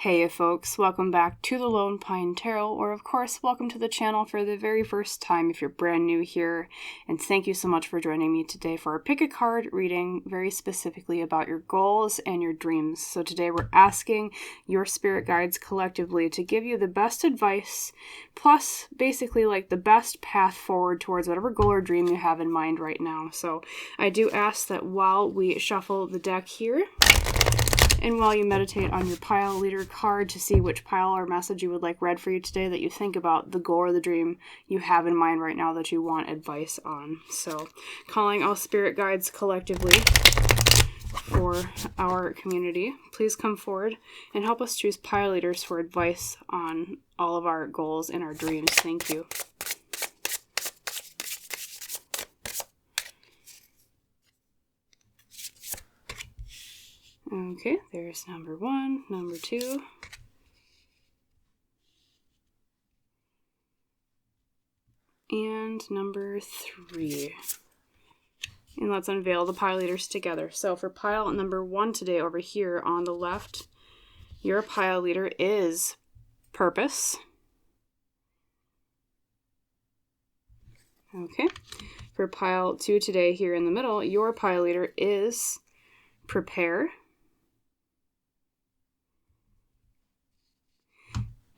Hey folks, welcome back to the Lone Pine Tarot, or of course, welcome to the channel for the very first time if you're brand new here, and thank you so much for joining me today for our pick a card reading, very specifically about your goals and your dreams. So today we're asking your spirit guides collectively to give you the best advice, plus basically like the best path forward towards whatever goal or dream you have in mind right now. So I do ask that while we shuffle the deck here, and while you meditate on your pile leader card to see which pile or message you would like read for you today, that you think about the goal or the dream you have in mind right now that you want advice on. So, calling all spirit guides collectively for our community, please come forward and help us choose pile leaders for advice on all of our goals and our dreams. Thank you. Okay, there's number 1, number 2, and number 3. And let's unveil the pile leaders together. So for pile number 1 today over here on the left, your pile leader is purpose. Okay. For pile 2 today here in the middle, your pile leader is prepare.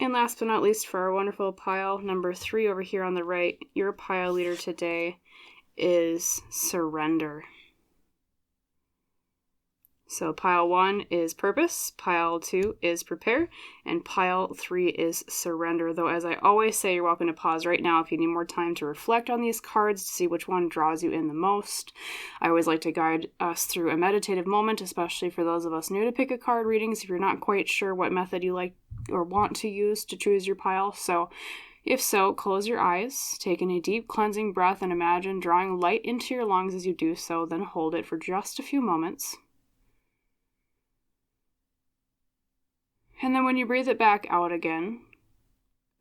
And last but not least, for our wonderful pile number 3 over here on the right, your pile leader today is surrender. So pile 1 is purpose, pile 2 is prepare, and pile 3 is surrender. Though as I always say, you're welcome to pause right now if you need more time to reflect on these cards to see which one draws you in the most. I always like to guide us through a meditative moment, especially for those of us new to pick a card readings if you're not quite sure what method you like or want to use to choose your pile. So if so, close your eyes, take in a deep cleansing breath, and imagine drawing light into your lungs as you do so, then hold it for just a few moments. And then when you breathe it back out again,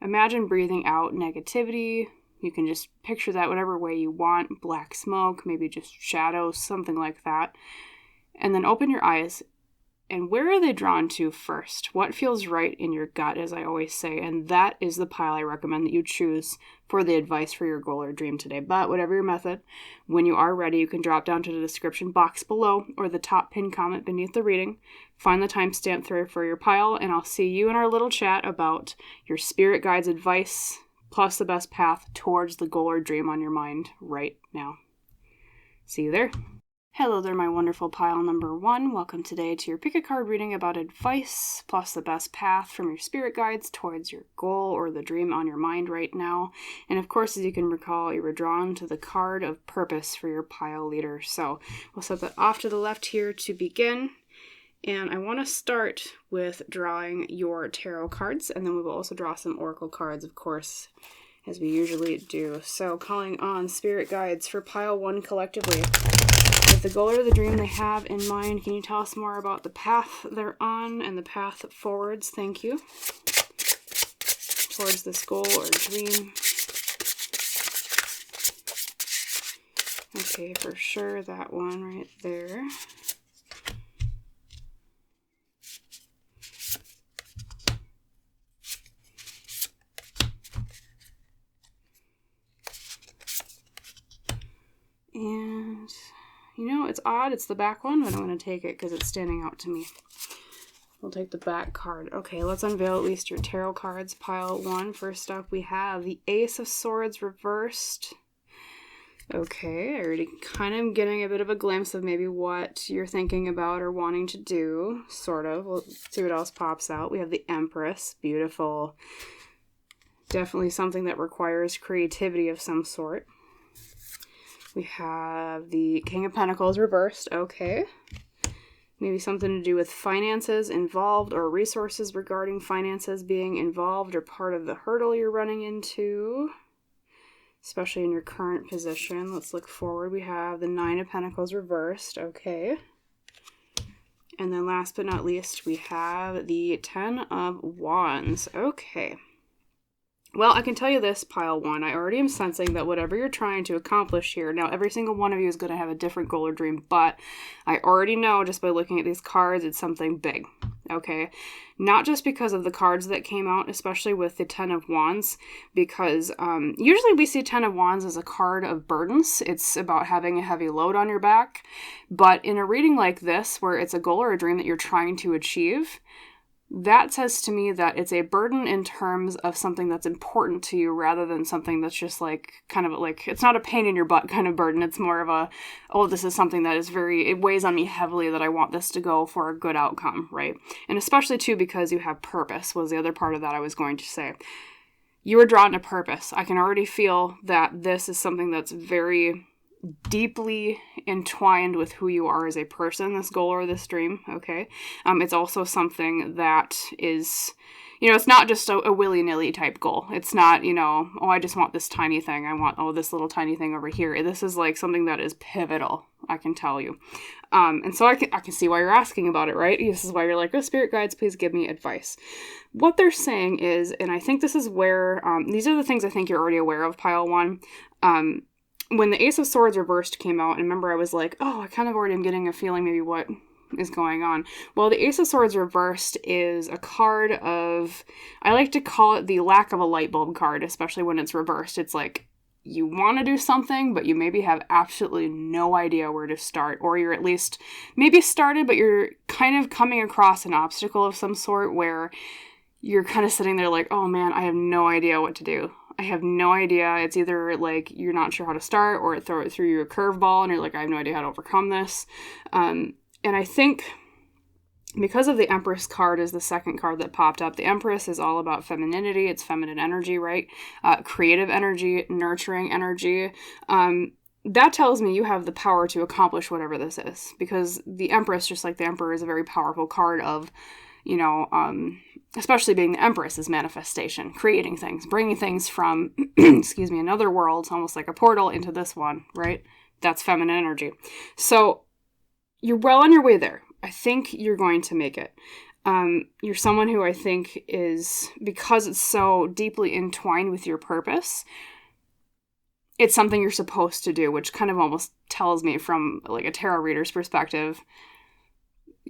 imagine breathing out negativity. You can just picture that whatever way you want, black smoke, maybe just shadows, something like that. And then open your eyes. And where are they drawn to first? What feels right in your gut, as I always say? And that is the pile I recommend that you choose for the advice for your goal or dream today. But whatever your method, when you are ready, you can drop down to the description box below or the top pinned comment beneath the reading. Find the timestamp there for your pile, and I'll see you in our little chat about your spirit guide's advice, plus the best path towards the goal or dream on your mind right now. See you there. Hello there, my wonderful pile number 1. Welcome today to your pick a card reading about advice, plus the best path from your spirit guides towards your goal or the dream on your mind right now. And of course, as you can recall, you were drawn to the card of purpose for your pile leader. So we'll set that off to the left here to begin. And I want to start with drawing your tarot cards, and then we will also draw some oracle cards, of course, as we usually do. So calling on spirit guides for pile 1 collectively. With the goal or the dream they have in mind, can you tell us more about the path they're on and the path forwards? Thank you. Towards this goal or dream. Okay, for sure, that one right there. And you know, it's odd, it's the back one, but I'm going to take it because it's standing out to me. We'll take the back card. Okay, let's unveil at least your tarot cards. Pile 1. First up, we have the Ace of Swords reversed. Okay, I already kind of getting a bit of a glimpse of maybe what you're thinking about or wanting to do, sort of. We'll see what else pops out. We have the Empress. Beautiful. Definitely something that requires creativity of some sort. We have the King of Pentacles reversed. Okay. Maybe something to do with finances involved or resources regarding finances being involved or part of the hurdle you're running into, especially in your current position. Let's look forward. We have the Nine of Pentacles reversed. Okay. And then last but not least, we have the Ten of Wands. Okay. Well, I can tell you this, pile 1. I already am sensing that whatever you're trying to accomplish here, now every single one of you is going to have a different goal or dream, but I already know just by looking at these cards, it's something big. okay? Not just because of the cards that came out, especially with the Ten of Wands, because usually we see Ten of Wands as a card of burdens. It's about having a heavy load on your back. But in a reading like this, where it's a goal or a dream that you're trying to achieve, that says to me that it's a burden in terms of something that's important to you rather than something that's just like kind of like, it's not a pain in your butt kind of burden. It's more of a, oh, this is something that is it weighs on me heavily that I want this to go for a good outcome, right? And especially too because you have purpose was the other part of that I was going to say. You are drawn to purpose. I can already feel that this is something that's very deeply entwined with who you are as a person, this goal or this dream, okay? It's also something that is, it's not just a willy-nilly type goal. It's not, oh, I just want this tiny thing. I want, this little tiny thing over here. This is like something that is pivotal, I can tell you. And so I can see why you're asking about it, right? This is why you're like, oh, spirit guides, please give me advice. What they're saying is, and I think this is where, these are the things I think you're already aware of, pile one. When the Ace of Swords reversed came out, and remember I was like, oh, I kind of already am getting a feeling maybe what is going on. Well, the Ace of Swords reversed is a card of, I like to call it the lack of a light bulb card, especially when it's reversed. It's like, you want to do something, but you maybe have absolutely no idea where to start, or you're at least maybe started, but you're kind of coming across an obstacle of some sort where you're kind of sitting there like, oh man, I have no idea what to do. I have no idea. It's either like you're not sure how to start or throw it through you a curveball and you're like, I have no idea how to overcome this. And I think because of the Empress card is the second card that popped up, the Empress is all about femininity. It's feminine energy, right? Creative energy, nurturing energy. That tells me you have the power to accomplish whatever this is, because the Empress, just like the Emperor, is a very powerful card of, especially being the Empress, is manifestation, creating things, bringing things from, another world, almost like a portal into this one, right? That's feminine energy. So you're well on your way there. I think you're going to make it. You're someone who I think is, because it's so deeply entwined with your purpose, it's something you're supposed to do, which kind of almost tells me from like a tarot reader's perspective,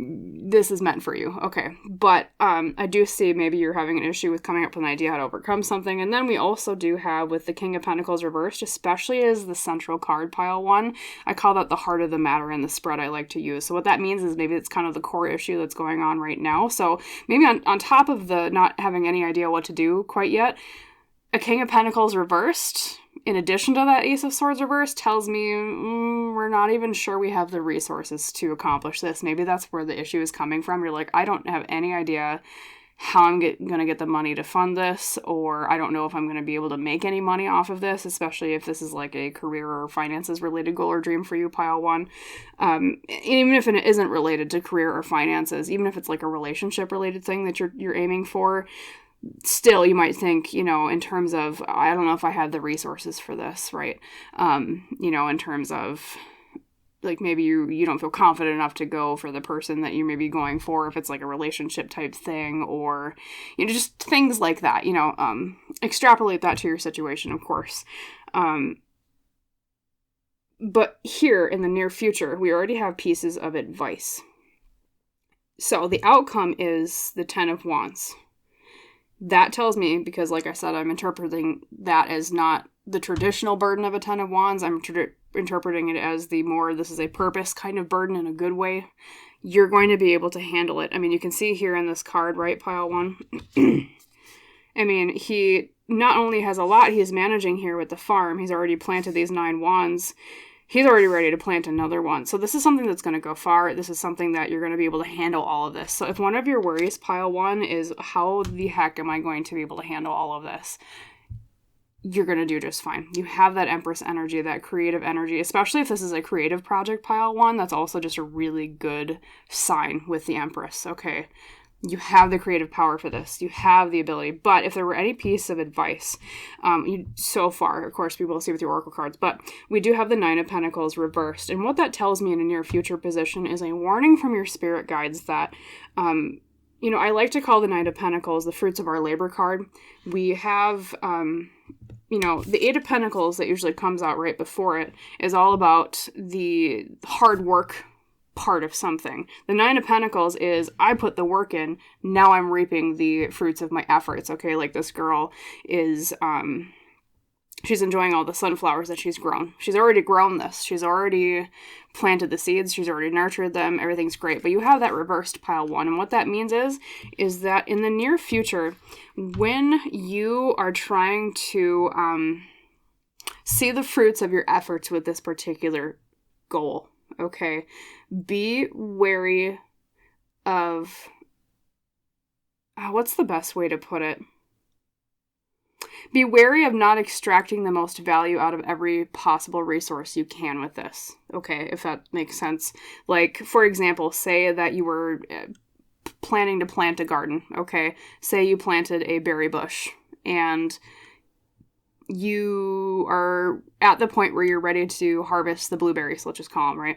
this is meant for you. Okay. But I do see maybe you're having an issue with coming up with an idea how to overcome something. And then we also do have with the King of Pentacles reversed, especially as the central card, pile one, I call that the heart of the matter in the spread I like to use. So what that means is maybe it's kind of the core issue that's going on right now. So maybe on top of the not having any idea what to do quite yet, a King of Pentacles reversed, in addition to that Ace of Swords reversed, tells me we're not even sure we have the resources to accomplish this. Maybe that's where the issue is coming from. You're like, I don't have any idea how I'm going to get the money to fund this, or I don't know if I'm going to be able to make any money off of this, especially if this is like a career or finances related goal or dream for you, pile one. Even if it isn't related to career or finances, even if it's like a relationship related thing that you're aiming for, still you might think, in terms of, I don't know if I have the resources for this, right? In terms of like maybe you don't feel confident enough to go for the person that you may be going for, if it's like a relationship type thing, or just things like that. Extrapolate that to your situation, of course. But here in the near future, we already have pieces of advice. So the outcome is the Ten of Wands. That tells me, because like I said, I'm interpreting that as not the traditional burden of a Ten of Wands. I'm interpreting it as this is a purpose kind of burden in a good way. You're going to be able to handle it. I mean, you can see here in this card, right, pile one? I mean, he not only has a lot he's managing here with the farm, he's already planted these 9 wands. He's already ready to plant another one. So this is something that's going to go far. This is something that you're going to be able to handle all of this. So if one of your worries, pile one, is how the heck am I going to be able to handle all of this? You're going to do just fine. You have that Empress energy, that creative energy, especially if this is a creative project, pile one. That's also just a really good sign with the Empress. Okay. You have the creative power for this. You have the ability. But if there were any piece of advice, so far, of course, we will see with your Oracle cards, but we do have the Nine of Pentacles reversed. And what that tells me in a near future position is a warning from your spirit guides that, I like to call the Knight of Pentacles the fruits of our labor card. We have, the Eight of Pentacles that usually comes out right before it is all about the hard work part of something. The Nine of Pentacles is, I put the work in, now I'm reaping the fruits of my efforts, okay? Like this girl is, she's enjoying all the sunflowers that she's grown. She's already grown this. She's already planted the seeds. She's already nurtured them. Everything's great. But you have that reversed pile one. And what that means is that in the near future, when you are trying to see the fruits of your efforts with this particular goal, okay, be wary of, what's the best way to put it? Be wary of not extracting the most value out of every possible resource you can with this, okay, if that makes sense. Like, for example, say that you were planning to plant a garden, okay? Say you planted a berry bush, and you are at the point where you're ready to harvest the blueberries, let's just call them, right?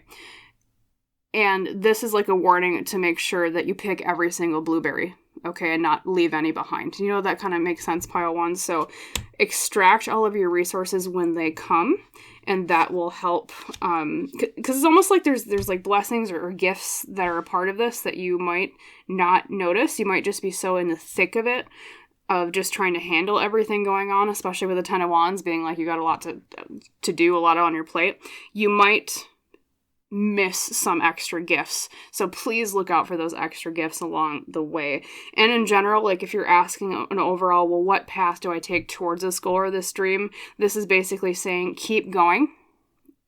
And this is like a warning to make sure that you pick every single blueberry, okay, and not leave any behind. You know, that kind of makes sense, pile one. So extract all of your resources when they come, and that will help, because it's almost like there's like blessings or gifts that are a part of this that you might not notice. You might just be so in the thick of it, of just trying to handle everything going on, especially with the Ten of Wands being like you got a lot to do, a lot on your plate. You might miss some extra gifts. So please look out for those extra gifts along the way. And in general, like if you're asking an overall, well, what path do I take towards this goal or this dream? This is basically saying keep going.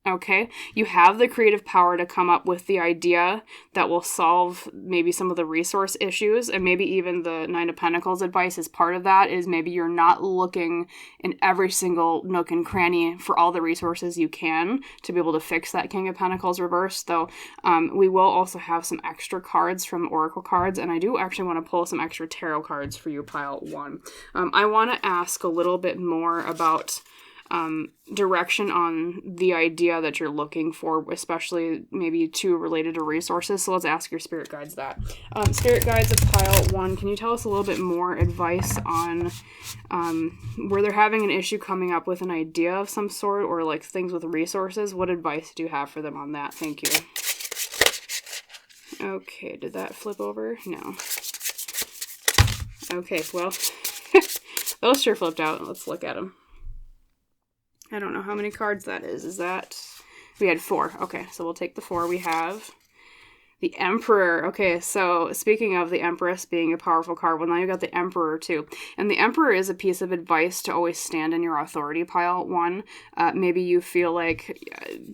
Okay, you have the creative power to come up with the idea that will solve maybe some of the resource issues, and maybe even the Nine of Pentacles advice is part of that, is maybe you're not looking in every single nook and cranny for all the resources you can to be able to fix that King of Pentacles reverse. Though we will also have some extra cards from Oracle cards, and I do actually want to pull some extra tarot cards for you, pile one. I want to ask a little bit more about direction on the idea that you're looking for, especially maybe two related to resources. So let's ask your spirit guides that. Spirit guides of pile one, can you tell us a little bit more advice on where they're having an issue coming up with an idea of some sort, or like things with resources? What advice do you have for them on that? Thank you. Okay, did that flip over? No. Okay, well, those sure flipped out. Let's look at them. I don't know how many cards that is. Is that... We had 4. Okay, so we'll take the 4. We have the Emperor. Okay, so speaking of the Empress being a powerful card, well, now you got the Emperor too. And the Emperor is a piece of advice to always stand in your authority, pile one. Maybe you feel like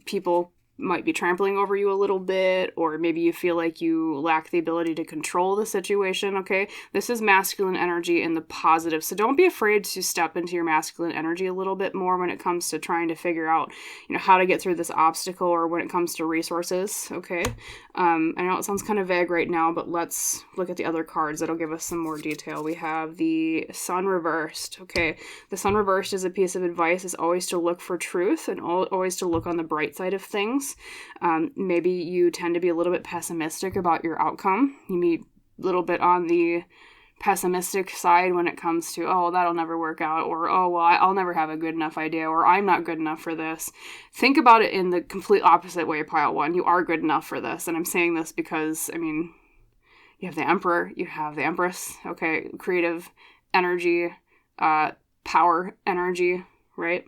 people might be trampling over you a little bit, or maybe you feel like you lack the ability to control the situation, okay? This is masculine energy in the positive, so don't be afraid to step into your masculine energy a little bit more when it comes to trying to figure out, you know, how to get through this obstacle, or when it comes to resources, okay? I know it sounds kind of vague right now, but let's look at the other cards that'll give us some more detail. We have the Sun reversed, okay? The Sun reversed is a piece of advice, is always to look for truth and always to look on the bright side of things. Maybe you tend to be a little bit pessimistic about your outcome. You be a little bit on the pessimistic side when it comes to, oh, that'll never work out, or, oh, well, I'll never have a good enough idea, or I'm not good enough for this. Think about it in the complete opposite way, pile one. You are good enough for this, and I'm saying this because, I mean, you have the Emperor, you have the Empress, okay, creative energy, power energy, right?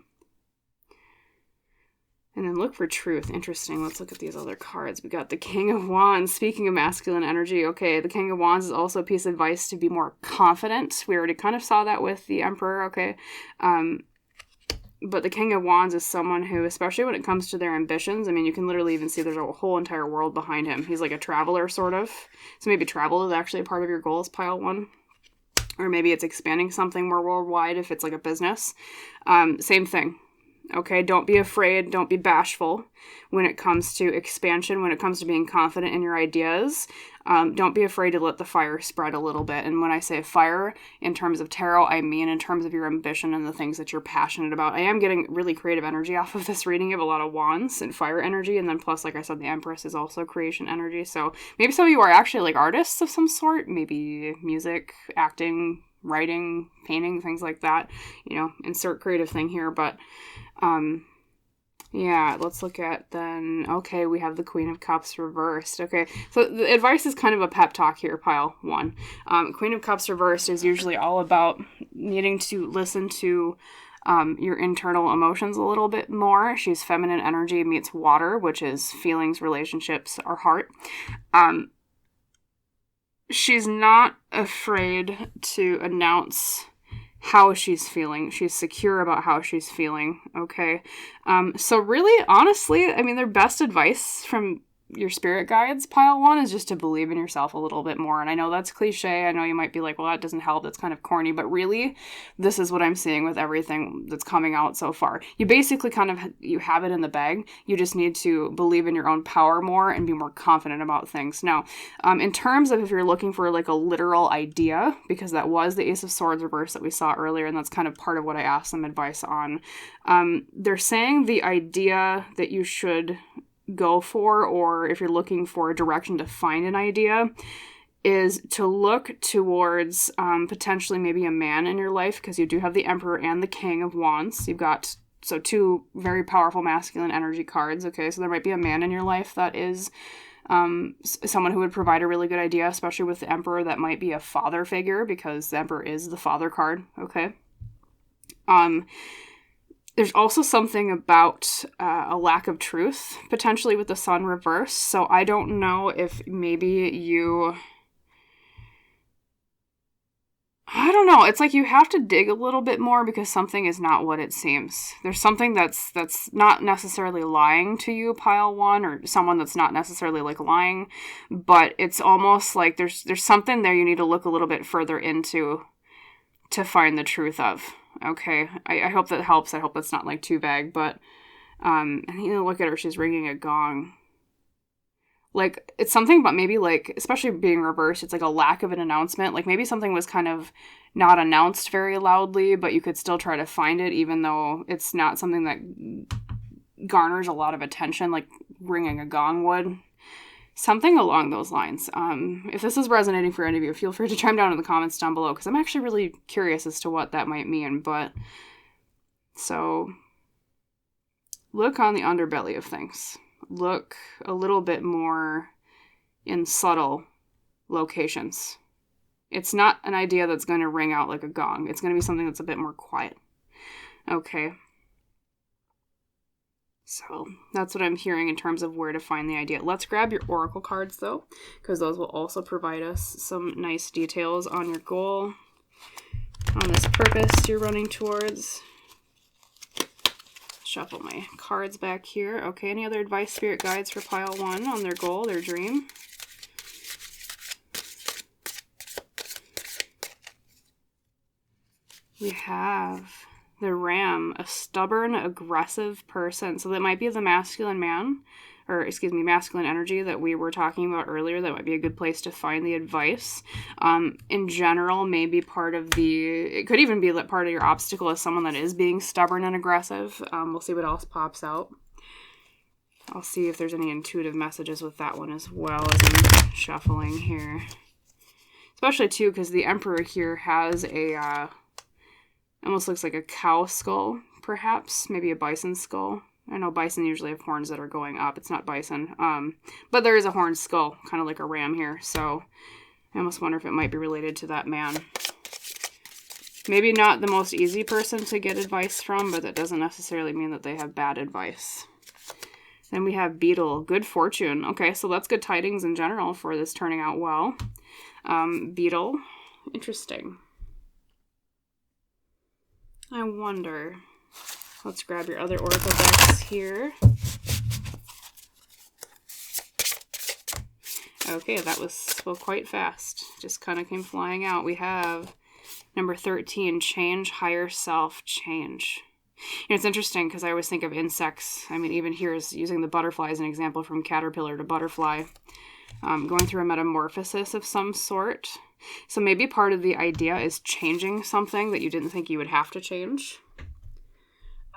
And then look for truth. Interesting. Let's look at these other cards. We got the King of Wands. Speaking of masculine energy, okay, the King of Wands is also a piece of advice to be more confident. We already kind of saw that with the Emperor, okay? But the King of Wands is someone who, especially when it comes to their ambitions, I mean, you can literally even see there's a whole entire world behind him. He's like a traveler, sort of. So maybe travel is actually a part of your goals, pile one. Or maybe it's expanding something more worldwide if it's like a business. Same thing. Okay, don't be afraid, don't be bashful when it comes to expansion, when it comes to being confident in your ideas. Don't be afraid to let the fire spread a little bit. And when I say fire, in terms of tarot, I mean in terms of your ambition and the things that you're passionate about. I am getting really creative energy off of this reading. You have a lot of wands and fire energy, and then plus, like I said, the Empress is also creation energy. So maybe some of you are actually like artists of some sort, maybe music, acting, writing, painting, things like that. You know, insert creative thing here, but Yeah, let's look at then, okay, we have the Queen of Cups reversed. Okay, so the advice is kind of a pep talk here, pile 1. Queen of Cups reversed is usually all about needing to listen to your internal emotions a little bit more. She's feminine energy meets water, which is feelings, relationships, or heart. She's not afraid to announce how she's feeling. She's secure about how she's feeling, okay? So really, honestly, I mean, their best advice from your spirit guides, pile 1, is just to believe in yourself a little bit more. And I know that's cliche. I know you might be like, well, that doesn't help. That's kind of corny. But really, this is what I'm seeing with everything that's coming out so far. You basically you have it in the bag. You just need to believe in your own power more and be more confident about things. Now, in terms of if you're looking for like a literal idea, because that was the Ace of Swords reverse that we saw earlier, and that's kind of part of what I asked them advice on. They're saying the idea that you should go for, or if you're looking for a direction to find an idea, is to look towards potentially maybe a man in your life, because you do have the Emperor and the King of Wands. You've got two very powerful masculine energy cards. Okay, so there might be a man in your life that is someone who would provide a really good idea, especially with the Emperor. That might be a father figure, because the Emperor is the father card. Okay. There's also something about a lack of truth, potentially with the Sun reversed. So I don't know if maybe I don't know. It's like you have to dig a little bit more, because something is not what it seems. There's something that's not necessarily lying to you, pile 1, or someone that's not necessarily like lying, but it's almost like there's something there you need to look a little bit further into to find the truth of. Okay, I hope that helps. I hope that's not like too vague, but and you look at her, she's ringing a gong. Like, it's something about maybe like, especially being reversed, it's like a lack of an announcement. Like maybe something was kind of not announced very loudly, but you could still try to find it, even though it's not something that garners a lot of attention, like ringing a gong would. Something along those lines. If this is resonating for any of you, feel free to chime down in the comments down below, because I'm actually really curious as to what that might mean. But so look on the underbelly of things. Look a little bit more in subtle locations. It's not an idea that's going to ring out like a gong. It's going to be something that's a bit more quiet. Okay. So that's what I'm hearing in terms of where to find the idea. Let's grab your oracle cards, though, because those will also provide us some nice details on your goal, on this purpose you're running towards. Shuffle my cards back here. Okay, any other advice, spirit guides, for pile 1 on their goal, their dream? We have the Ram, a stubborn, aggressive person. So that might be the masculine man, or excuse me, masculine energy that we were talking about earlier. That might be a good place to find the advice. In general, maybe it could even be that part of your obstacle is someone that is being stubborn and aggressive. We'll see what else pops out. I'll see if there's any intuitive messages with that one as well as I'm shuffling here. Especially too, because the Emperor here has a almost looks like a cow skull, perhaps. Maybe a bison skull. I know bison usually have horns that are going up. It's not bison. But there is a horned skull, kind of like a ram here. So I almost wonder if it might be related to that man. Maybe not the most easy person to get advice from, but that doesn't necessarily mean that they have bad advice. Then we have Beetle, good fortune. Okay, so that's good tidings in general for this turning out well. Beetle, interesting. I wonder. Let's grab your other oracle decks here. Okay, that was quite fast. Just kind of came flying out. We have number 13, change, higher self, change. You know, it's interesting because I always think of insects. I mean, even here is using the butterfly as an example, from caterpillar to butterfly. Going through a metamorphosis of some sort. So maybe part of the idea is changing something that you didn't think you would have to change.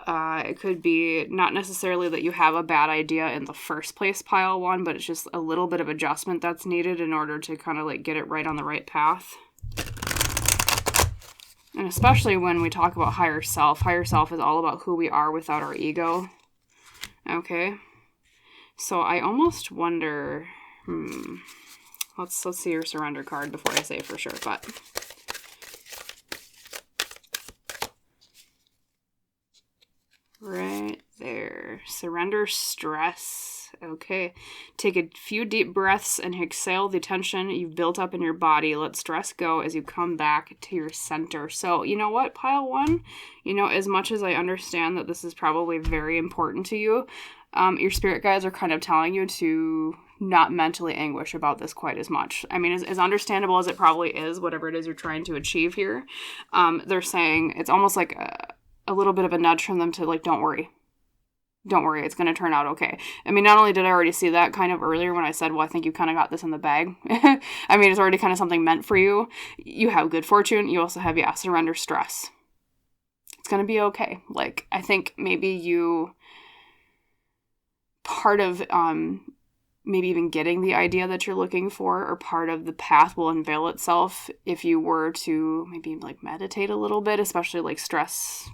It could be not necessarily that you have a bad idea in the first place, pile 1, but it's just a little bit of adjustment that's needed in order to kind of like get it right on the right path. And especially when we talk about higher self is all about who we are without our ego. Okay. So I almost wonder, let's see your surrender card before I say for sure, but right there. Surrender stress. Okay. Take a few deep breaths and exhale the tension you've built up in your body. Let stress go as you come back to your center. So, you know what, pile one? As much as I understand that this is probably very important to you, your spirit guides are kind of telling you to not mentally anguish about this quite as much. I mean, as understandable as it probably is, whatever it is you're trying to achieve here, they're saying it's almost like a little bit of a nudge from them to like, don't worry. Don't worry, it's going to turn out okay. I mean, not only did I already see that kind of earlier when I said, well, I think you kind of got this in the bag. I mean, it's already kind of something meant for you. You have good fortune. You also have, surrender stress. It's going to be okay. Like, I think maybe part of maybe even getting the idea that you're looking for, or part of the path will unveil itself if you were to maybe like meditate a little bit, especially like stress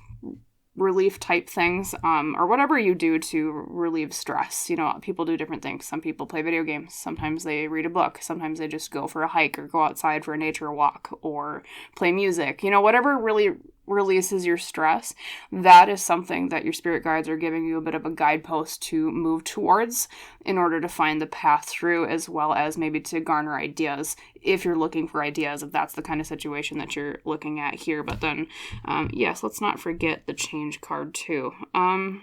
relief type things, or whatever you do to relieve stress. People do different things. Some people play video games. Sometimes they read a book. Sometimes they just go for a hike or go outside for a nature walk or play music. Whatever really releases your stress, that is something that your spirit guides are giving you a bit of a guidepost to move towards in order to find the path through, as well as maybe to garner ideas if you're looking for ideas, if that's the kind of situation that you're looking at here. But then, yes, let's not forget the change card too. I'm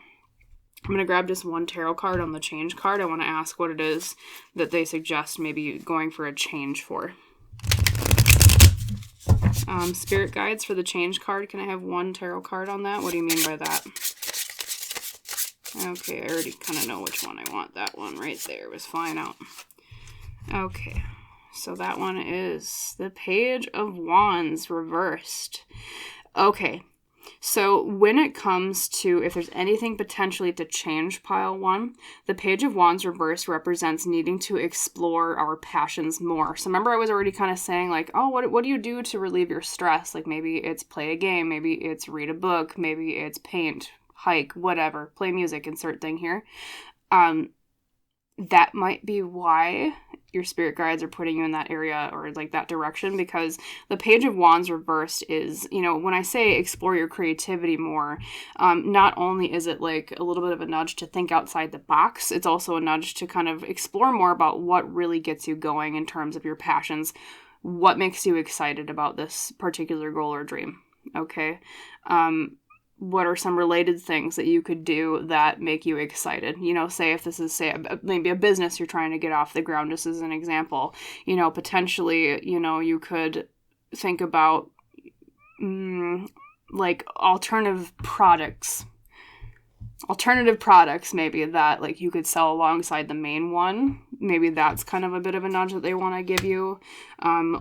going to grab just one tarot card on the change card. I want to ask what it is that they suggest maybe going for a change for. Spirit guides for the change card. Can I have one tarot card on that? What do you mean by that? Okay, I already kind of know which one I want. That one right there was flying out. Okay, so that one is the Page of Wands reversed. Okay, so when it comes to if there's anything potentially to change, pile one, the Page of Wands reversed represents needing to explore our passions more. So remember I was already kind of saying like, oh, what do you do to relieve your stress? Like maybe it's play a game, maybe it's read a book, maybe it's paint, hike, whatever, play music, insert thing here. That might be why your spirit guides are putting you in that area or like that direction, because the Page of Wands reversed is, when I say explore your creativity more, not only is it like a little bit of a nudge to think outside the box, it's also a nudge to kind of explore more about what really gets you going in terms of your passions, what makes you excited about this particular goal or dream, okay? What are some related things that you could do that make you excited? Say if this is, maybe a business you're trying to get off the ground, just as an example, potentially, you could think about like alternative products maybe that like you could sell alongside the main one. Maybe that's kind of a bit of a nudge that they want to give you.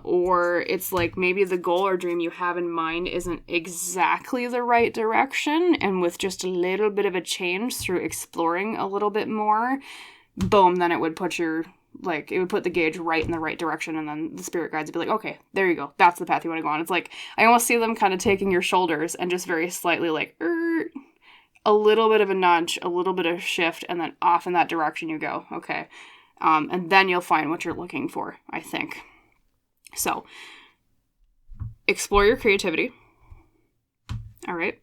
Or it's like maybe the goal or dream you have in mind isn't exactly the right direction, and with just a little bit of a change through exploring a little bit more, boom, then it would put the gauge right in the right direction, and then the spirit guides would be like, okay, there you go. That's the path you want to go on. It's like, I almost see them kind of taking your shoulders and just very slightly like, a little bit of a nudge, a little bit of shift, and then off in that direction you go. Okay. And then you'll find what you're looking for, I think. So, explore your creativity. All right.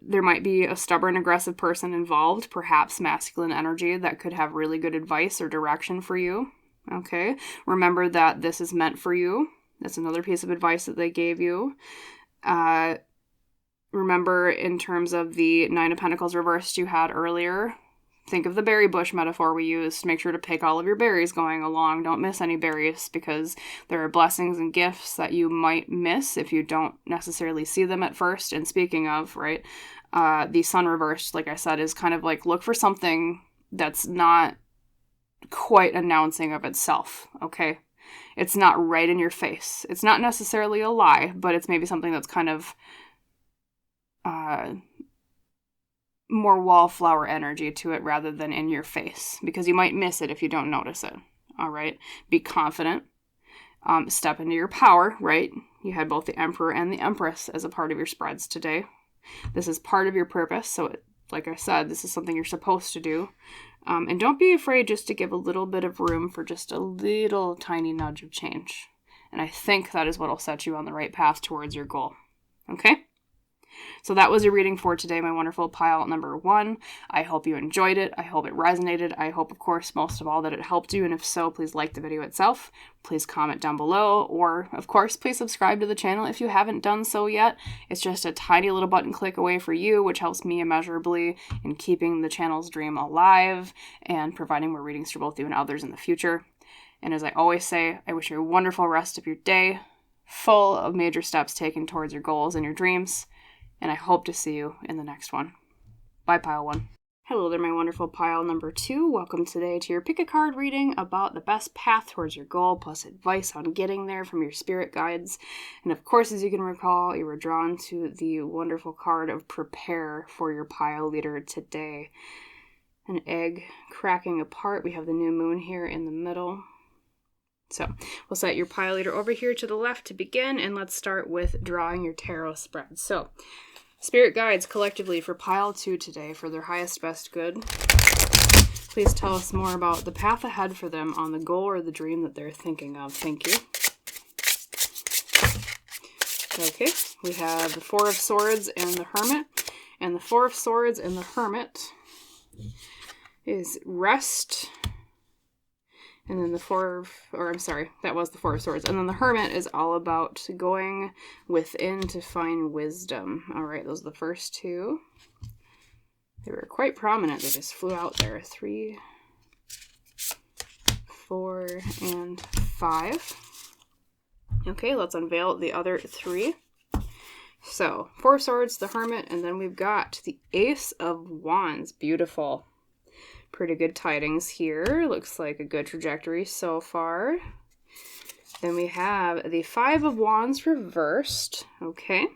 There might be a stubborn, aggressive person involved, perhaps masculine energy that could have really good advice or direction for you. Okay. Remember that this is meant for you. That's another piece of advice that they gave you. Remember, in terms of the Nine of Pentacles reversed you had earlier, think of the berry bush metaphor we used. Make sure to pick all of your berries going along. Don't miss any berries, because there are blessings and gifts that you might miss if you don't necessarily see them at first. And speaking of, right, the sun reversed, like I said, is kind of like look for something that's not quite announcing of itself, okay? It's not right in your face. It's not necessarily a lie, but it's maybe something that's kind of more wallflower energy to it rather than in your face, because you might miss it if you don't notice it. All right. Be confident. Step into your power, right? You had both the Emperor and the Empress as a part of your spreads today. This is part of your purpose, so like I said, this is something you're supposed to do. And don't be afraid just to give a little bit of room for just a little tiny nudge of change. And I think that is what will set you on the right path towards your goal. Okay? So that was your reading for today, my wonderful pile number 1. I hope you enjoyed it. I hope it resonated. I hope, of course, most of all, that it helped you. And if so, please like the video itself. Please comment down below. Or, of course, please subscribe to the channel if you haven't done so yet. It's just a tiny little button click away for you, which helps me immeasurably in keeping the channel's dream alive and providing more readings for both you and others in the future. And as I always say, I wish you a wonderful rest of your day, full of major steps taken towards your goals and your dreams. And I hope to see you in the next one. Bye, Pile 1. Hello there, my wonderful Pile number 2. Welcome today to your pick a card reading about the best path towards your goal, plus advice on getting there from your spirit guides. And of course, as you can recall, you were drawn to the wonderful card of Prepare for your Pile leader today. An egg cracking apart. We have the new moon here in the middle. So we'll set your pile leader over here to the left to begin, and let's start with drawing your tarot spread. So spirit guides collectively for pile 2 today for their highest best good. Please tell us more about the path ahead for them on the goal or the dream that they're thinking of. Thank you. Okay, we have the 4 of Swords and the Hermit. And the 4 of Swords and the Hermit is rest. And then the that was the 4 of Swords. And then the Hermit is all about going within to find wisdom. All right, those are the first 2. They were quite prominent. They just flew out there. 3, 4, and 5. Okay, let's unveil the other 3. So, 4 of Swords, the Hermit, and then we've got the Ace of Wands. Beautiful. Pretty good tidings here. Looks like a good trajectory so far. Then we have the 5 of Wands reversed. Okay.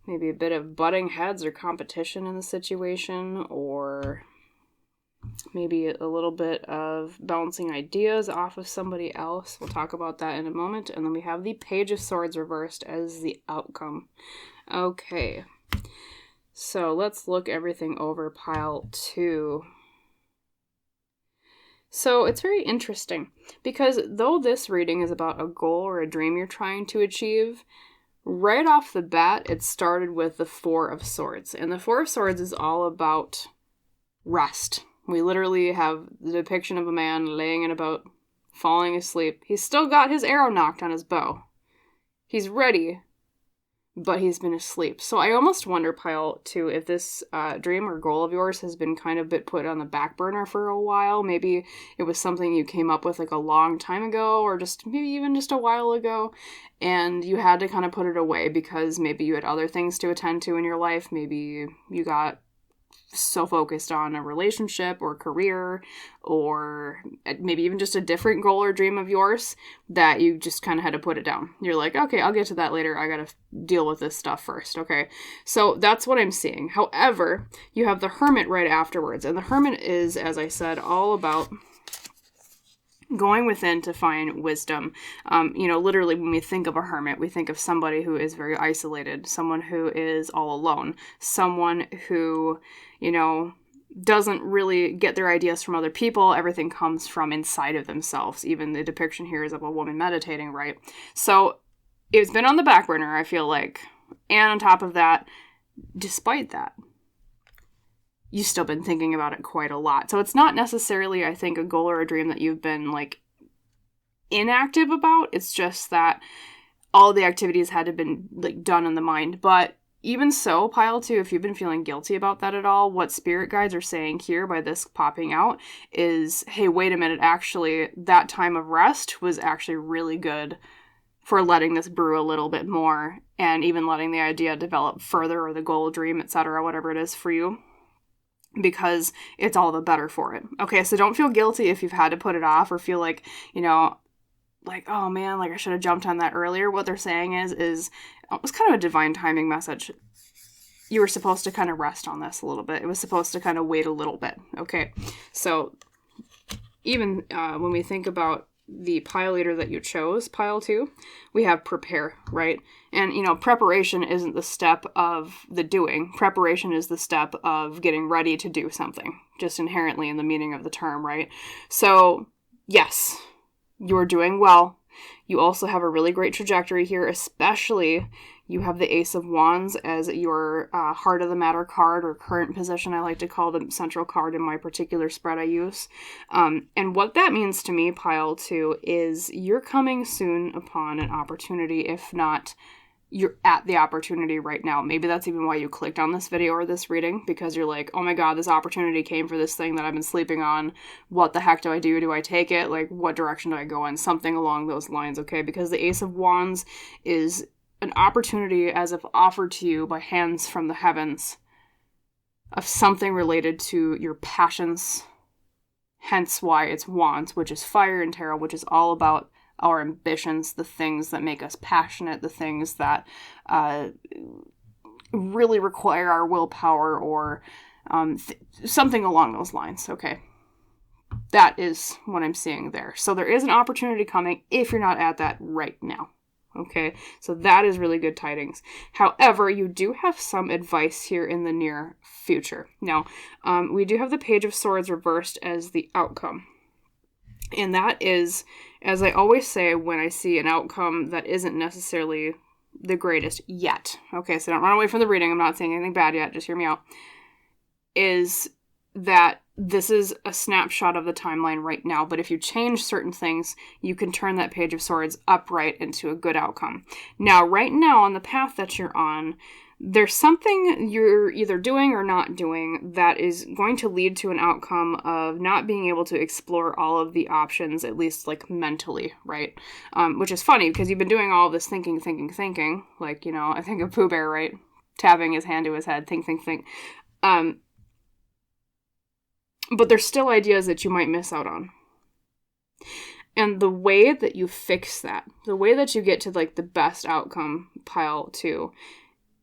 Maybe a bit of butting heads or competition in the situation, or maybe a little bit of bouncing ideas off of somebody else. We'll talk about that in a moment. And then we have the Page of Swords reversed as the outcome. Okay. So let's look everything over pile 2. So it's very interesting because though this reading is about a goal or a dream you're trying to achieve, right off the bat, it started with the 4 of Swords. And the 4 of Swords is all about rest. We literally have the depiction of a man laying in a boat, falling asleep. He's still got his arrow knocked on his bow. He's ready, but he's been asleep. So I almost wonder, pile 2, if this dream or goal of yours has been kind of put on the back burner for a while. Maybe it was something you came up with like a long time ago, or just maybe even just a while ago, and you had to kind of put it away because maybe you had other things to attend to in your life. Maybe you got so focused on a relationship or career, or maybe even just a different goal or dream of yours that you just kind of had to put it down. You're like, okay, I'll get to that later. I gotta deal with this stuff first. Okay, so that's what I'm seeing. However, you have the Hermit right afterwards, and the Hermit is, as I said, all about going within to find wisdom. Literally when we think of a hermit, we think of somebody who is very isolated, someone who is all alone, someone who, doesn't really get their ideas from other people. Everything comes from inside of themselves. Even the depiction here is of a woman meditating, right? So it's been on the back burner, I feel like. And on top of that, despite that, you've still been thinking about it quite a lot. So it's not necessarily, I think, a goal or a dream that you've been, inactive about. It's just that all the activities had to have been, done in the mind. But even so, pile 2, if you've been feeling guilty about that at all, what spirit guides are saying here by this popping out is, hey, wait a minute, actually, that time of rest was actually really good for letting this brew a little bit more and even letting the idea develop further, or the goal, dream, etc., whatever it is for you, because it's all the better for it. Okay, so don't feel guilty if you've had to put it off or feel like, oh man, I should have jumped on that earlier. What they're saying is it was kind of a divine timing message. You were supposed to kind of rest on this a little bit. It was supposed to kind of wait a little bit. Okay, so even when we think about the pile leader that you chose, pile 2, we have prepare, right? And, preparation isn't the step of the doing. Preparation is the step of getting ready to do something, just inherently in the meaning of the term, right? So, yes, you're doing well. You also have a really great trajectory here, especially you have the Ace of Wands as your heart of the matter card, or current position. I like to call the central card in my particular spread I use. And what that means to me, pile 2, is you're coming soon upon an opportunity, if not you're at the opportunity right now. Maybe that's even why you clicked on this video or this reading, because you're like, oh my god, this opportunity came for this thing that I've been sleeping on. What the heck do I do? Do I take it? Like, what direction do I go in? Something along those lines, okay? Because the Ace of Wands is an opportunity as if offered to you by hands from the heavens of something related to your passions. Hence why it's Wands, which is fire in tarot, which is all about our ambitions, the things that make us passionate, the things that really require our willpower, or something along those lines, okay? That is what I'm seeing there. So there is an opportunity coming if you're not at that right now. Okay, so that is really good tidings. However, you do have some advice here in the near future. Now, we do have the Page of Swords reversed as the outcome. And that is, as I always say when I see an outcome that isn't necessarily the greatest yet. Okay, so don't run away from the reading. I'm not saying anything bad yet. Just hear me out. Is that this is a snapshot of the timeline right now, but if you change certain things, you can turn that Page of Swords upright into a good outcome. Now, right now, on the path that you're on, there's something you're either doing or not doing that is going to lead to an outcome of not being able to explore all of the options, at least, like, mentally, right? Which is funny, because you've been doing all of this thinking, like, I think of Pooh Bear, right? Tapping his hand to his head, think. But there's still ideas that you might miss out on. And the way that you fix that, the way that you get to, like, the best outcome, pile 2,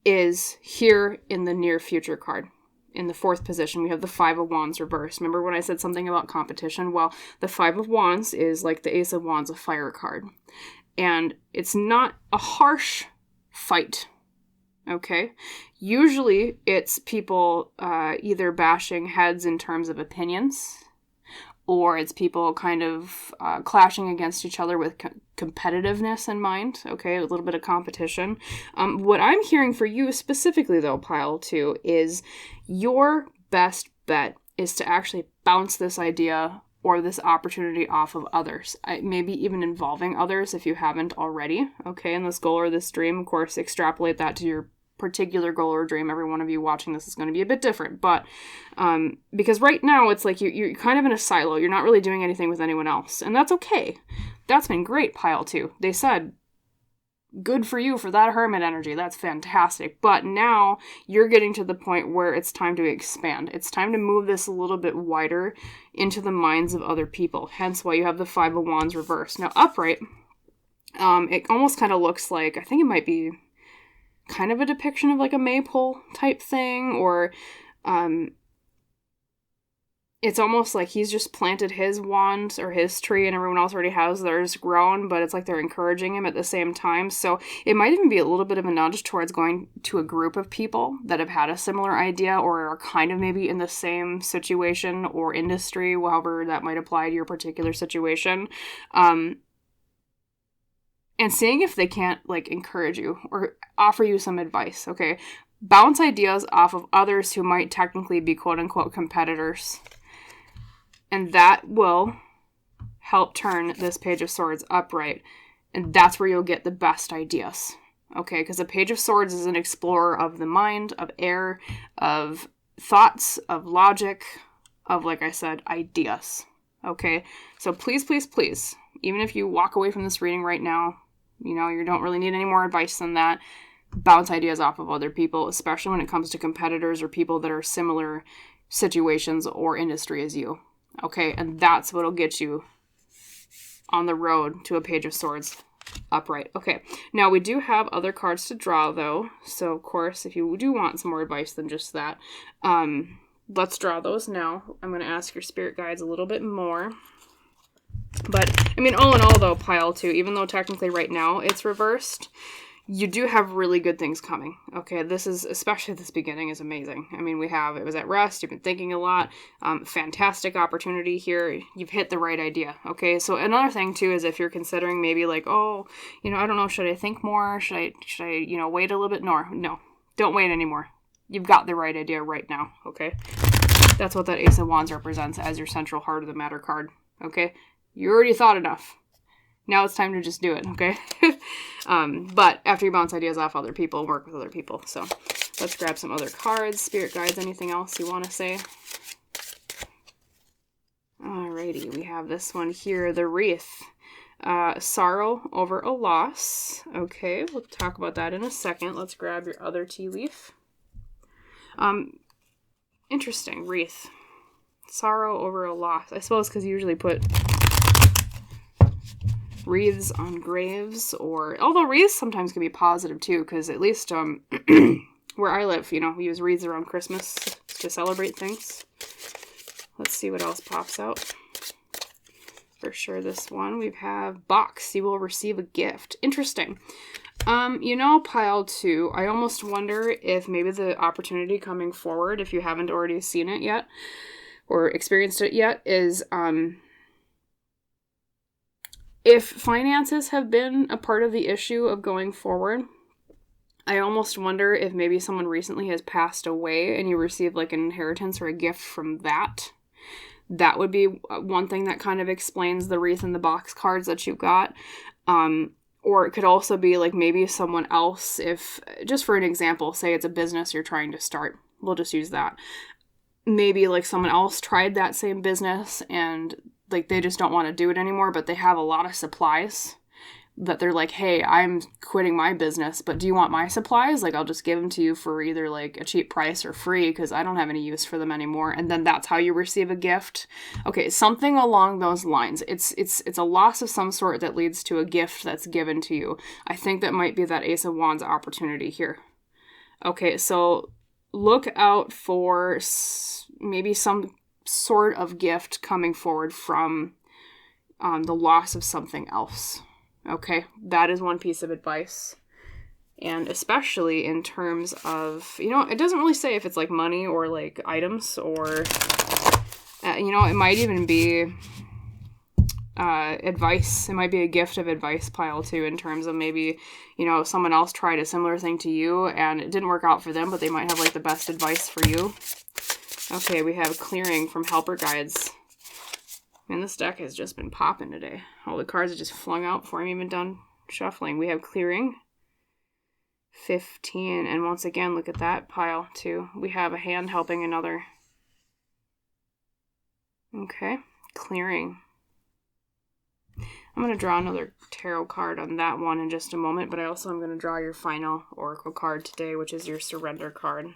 is here in the near future card. In the 4th position, we have the 5 of Wands reversed. Remember when I said something about competition? Well, the 5 of Wands is like the Ace of Wands, a fire card. And it's not a harsh fight. Okay? Usually, it's people either bashing heads in terms of opinions, or it's people kind of clashing against each other with competitiveness in mind, okay? A little bit of competition. What I'm hearing for you specifically, though, pile 2, is your best bet is to actually bounce this idea or this opportunity off of others, maybe even involving others if you haven't already, okay? And this goal or this dream, of course, extrapolate that to your particular goal or dream. Every one of you watching this is going to be a bit different, but because right now it's like you're kind of in a silo. You're not really doing anything with anyone else, and that's okay. That's been great, pile 2. They said, good for you for that hermit energy. That's fantastic. But now you're getting to the point where it's time to expand. It's time to move this a little bit wider into the minds of other people. Hence why you have the 5 of Wands reversed. Now, upright, it almost kind of looks like, I think it might be kind of a depiction of like a maypole type thing, or it's almost like he's just planted his wand or his tree and everyone else already has theirs grown, but it's like they're encouraging him at the same time. So it might even be a little bit of a nudge towards going to a group of people that have had a similar idea or are kind of maybe in the same situation or industry, however that might apply to your particular situation. And seeing if they can't like encourage you or offer you some advice, okay? Bounce ideas off of others who might technically be quote-unquote competitors. And that will help turn this Page of Swords upright. And that's where you'll get the best ideas. Okay, because a Page of Swords is an explorer of the mind, of air, of thoughts, of logic, of, like I said, ideas. Okay, so please, please, please, even if you walk away from this reading right now, you know, you don't really need any more advice than that. Bounce ideas off of other people, especially when it comes to competitors or people that are similar situations or industry as you. Okay, and that's what'll get you on the road to a Page of Swords upright. Okay, now we do have other cards to draw, though. So, of course, if you do want some more advice than just that, let's draw those now. I'm going to ask your spirit guides a little bit more. But, I mean, all in all, though, pile 2, even though technically right now it's reversed, you do have really good things coming. Okay, this is, especially this beginning, is amazing. I mean, it was at rest, you've been thinking a lot, fantastic opportunity here, you've hit the right idea. Okay, so another thing, too, is if you're considering maybe like, oh, I don't know, should I think more? Should I, wait a little bit more? No, don't wait anymore. You've got the right idea right now, okay? That's what that Ace of Wands represents as your central heart of the matter card, okay? You already thought enough. Now it's time to just do it, okay? But after you bounce ideas off other people, work with other people. So let's grab some other cards. Spirit guides, anything else you want to say? Alrighty, we have this one here, the Wreath. Sorrow over a loss. Okay, we'll talk about that in a second. Let's grab your other tea leaf. Interesting, Wreath. Sorrow over a loss. I suppose because you usually put wreaths on graves, although wreaths sometimes can be positive too, because at least where I live, we use wreaths around Christmas to celebrate things. Let's see what else pops out. For sure, this one we have box. You will receive a gift. Interesting. Pile 2. I almost wonder if maybe the opportunity coming forward, if you haven't already seen it yet or experienced it yet, is if finances have been a part of the issue of going forward, I almost wonder if maybe someone recently has passed away and you receive like an inheritance or a gift from that. That would be one thing that kind of explains the wreath and the box cards that you got. Or it could also be like maybe someone else, if, just for an example, say it's a business you're trying to start. We'll just use that. Maybe like someone else tried that same business and like they just don't want to do it anymore, but they have a lot of supplies that they're like, hey, I'm quitting my business, but do you want my supplies? Like, I'll just give them to you for either like a cheap price or free because I don't have any use for them anymore. And then that's how you receive a gift. Okay, something along those lines. It's a loss of some sort that leads to a gift that's given to you. I think that might be that Ace of Wands opportunity here. Okay, so look out for maybe some sort of gift coming forward from the loss of something else. Okay, that is one piece of advice. And especially in terms of, it doesn't really say if it's like money or like items or, it might even be advice. It might be a gift of advice pile too, in terms of maybe, someone else tried a similar thing to you and it didn't work out for them, but they might have like the best advice for you. Okay, we have clearing from helper guides. Man, this deck has just been popping today. All the cards are just flung out before I'm even done shuffling. We have clearing. 15. And once again, look at that pile too. We have a hand helping another. Okay, clearing. I'm going to draw another tarot card on that one in just a moment, but I also am going to draw your final oracle card today, which is your surrender card.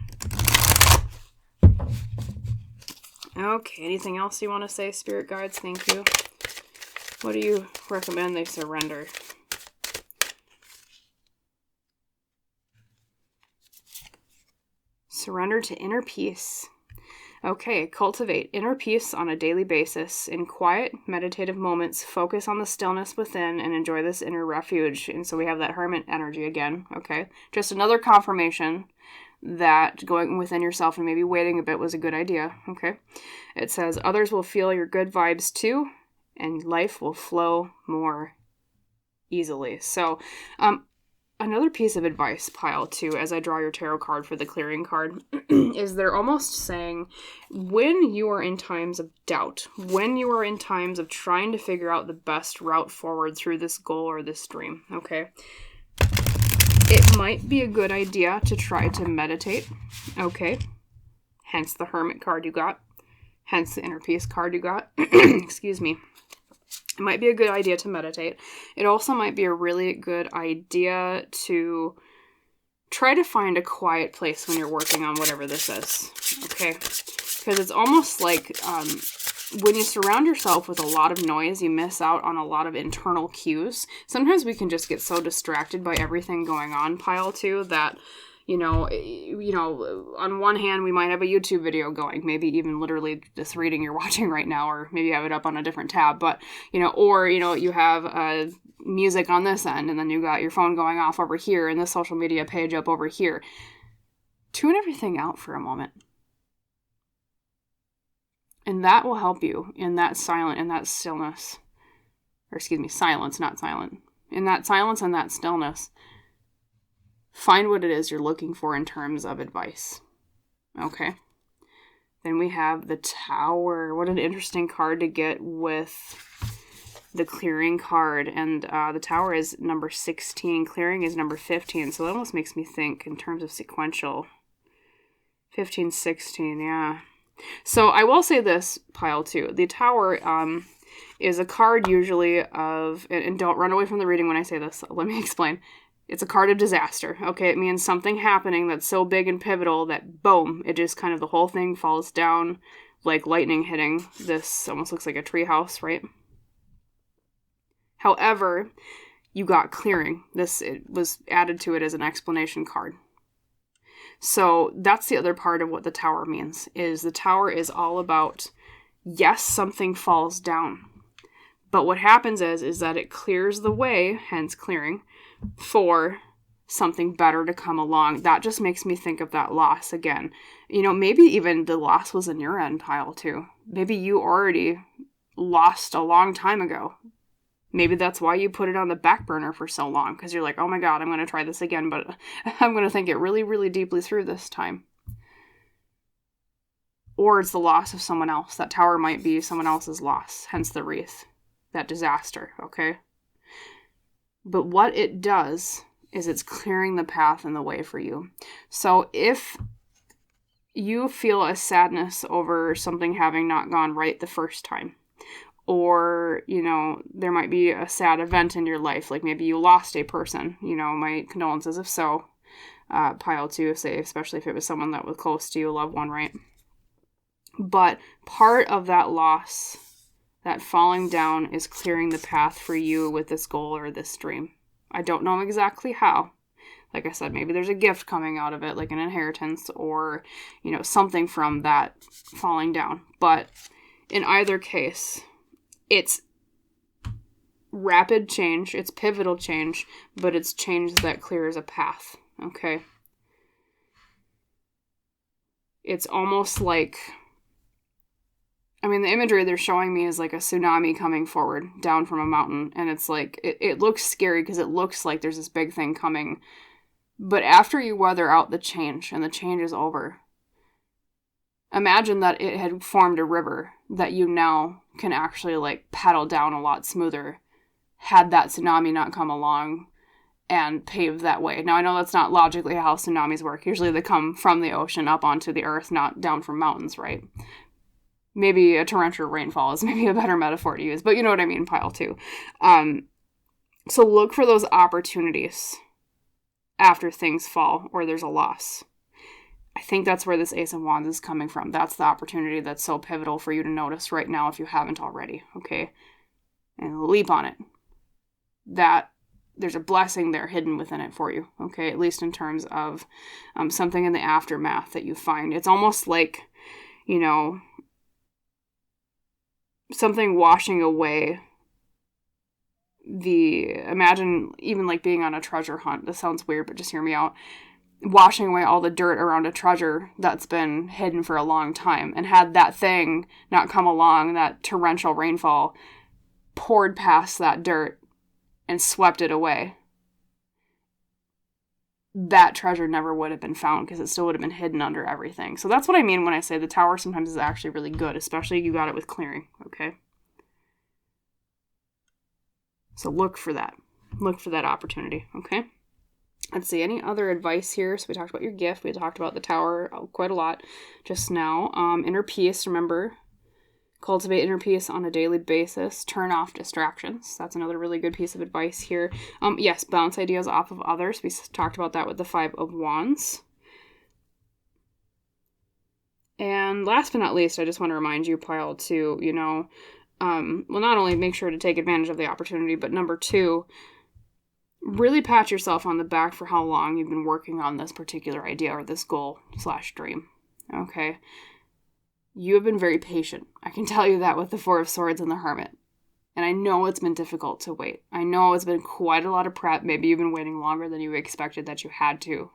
Okay, anything else you want to say, spirit guides? Thank you. What do you recommend they surrender? Surrender to inner peace. Okay, cultivate inner peace on a daily basis. In quiet, meditative moments, focus on the stillness within and enjoy this inner refuge. And so we have that hermit energy again, okay? Just another confirmation that going within yourself and maybe waiting a bit was a good idea, okay? It says, others will feel your good vibes too, and life will flow more easily. So, another piece of advice, pile two, as I draw your tarot card for the clearing card, is they're almost saying, when you are in times of doubt, when you are in times of trying to figure out the best route forward through this goal or this dream, okay? It might be a good idea to try to meditate, okay? Hence the Hermit card you got. Hence the Inner Peace card you got. Excuse me. It might be a good idea to meditate. It also might be a really good idea to try to find a quiet place when you're working on whatever this is, okay? Because it's almost like when you surround yourself with a lot of noise, you miss out on a lot of internal cues. Sometimes we can just get so distracted by everything going on, pile two, that, on one hand, we might have a YouTube video going, maybe even literally this reading you're watching right now, or maybe have it up on a different tab, but, you have music on this end, and then you got your phone going off over here, and the social media page up over here. Tune everything out for a moment. And that will help you in that stillness. Or silence, not silent. In that silence and that stillness, find what it is you're looking for in terms of advice. Okay. Then we have the Tower. What an interesting card to get with the clearing card. And the Tower is number 16. Clearing is number 15. So that almost makes me think in terms of sequential. 15, 16, yeah. So I will say this, pile 2. The Tower is a card usually of, and don't run away from the reading when I say this, let me explain. It's a card of disaster, okay? It means something happening that's so big and pivotal that, boom, it just kind of, the whole thing falls down like lightning hitting. This almost looks like a treehouse, right? However, you got clearing. It was added to it as an explanation card. So that's the other part of what the Tower means, is the Tower is all about, yes, something falls down. But what happens is that it clears the way, hence clearing, for something better to come along. That just makes me think of that loss again. Maybe even the loss was in your end, pile 2. Maybe you already lost a long time ago. Maybe that's why you put it on the back burner for so long, because you're like, oh my God, I'm going to try this again, but I'm going to think it really, really deeply through this time. Or it's the loss of someone else. That Tower might be someone else's loss, hence the wreath, that disaster, okay? But what it does is it's clearing the path and the way for you. So if you feel a sadness over something having not gone right the first time, or, there might be a sad event in your life, like maybe you lost a person, my condolences if so, pile 2, say, especially if it was someone that was close to you, a loved one, right? But part of that loss, that falling down, is clearing the path for you with this goal or this dream. I don't know exactly how. Like I said, maybe there's a gift coming out of it, like an inheritance or, something from that falling down. But in either case, it's rapid change, it's pivotal change, but it's change that clears a path, okay? It's almost like, the imagery they're showing me is like a tsunami coming forward down from a mountain, and it's like, it looks scary because it looks like there's this big thing coming, but after you weather out the change, and the change is over, imagine that it had formed a river that you now can actually paddle down a lot smoother had that tsunami not come along and pave that way. Now, I know that's not logically how tsunamis work. Usually they come from the ocean up onto the earth, not down from mountains, right? Maybe a torrential rainfall is maybe a better metaphor to use, but you know what I mean, pile 2. So look for those opportunities after things fall or there's a loss. I think that's where this Ace of Wands is coming from. That's the opportunity that's so pivotal for you to notice right now if you haven't already, okay? And leap on it. That there's a blessing there hidden within it for you, okay? At least in terms of something in the aftermath that you find. It's almost like, something washing away imagine even like being on a treasure hunt. This sounds weird, but just hear me out. Washing away all the dirt around a treasure that's been hidden for a long time, and had that thing not come along, that torrential rainfall poured past that dirt and swept it away, that treasure never would have been found because it still would have been hidden under everything. So that's what I mean when I say the Tower sometimes is actually really good, especially if you got it with clearing, okay? So look for that. Look for that opportunity, okay? Let's see, any other advice here? So we talked about your gift. We talked about the Tower quite a lot just now. Inner peace, remember. Cultivate inner peace on a daily basis. Turn off distractions. That's another really good piece of advice here. Yes, bounce ideas off of others. We talked about that with the 5 of Wands. And last but not least, I just want to remind you, pile 2, not only make sure to take advantage of the opportunity, but number 2, Really pat yourself on the back for how long you've been working on this particular idea or this goal/dream. Okay. You have been very patient. I can tell you that with the Four of Swords and the Hermit. And I know it's been difficult to wait. I know it's been quite a lot of prep. Maybe you've been waiting longer than you expected that you had to.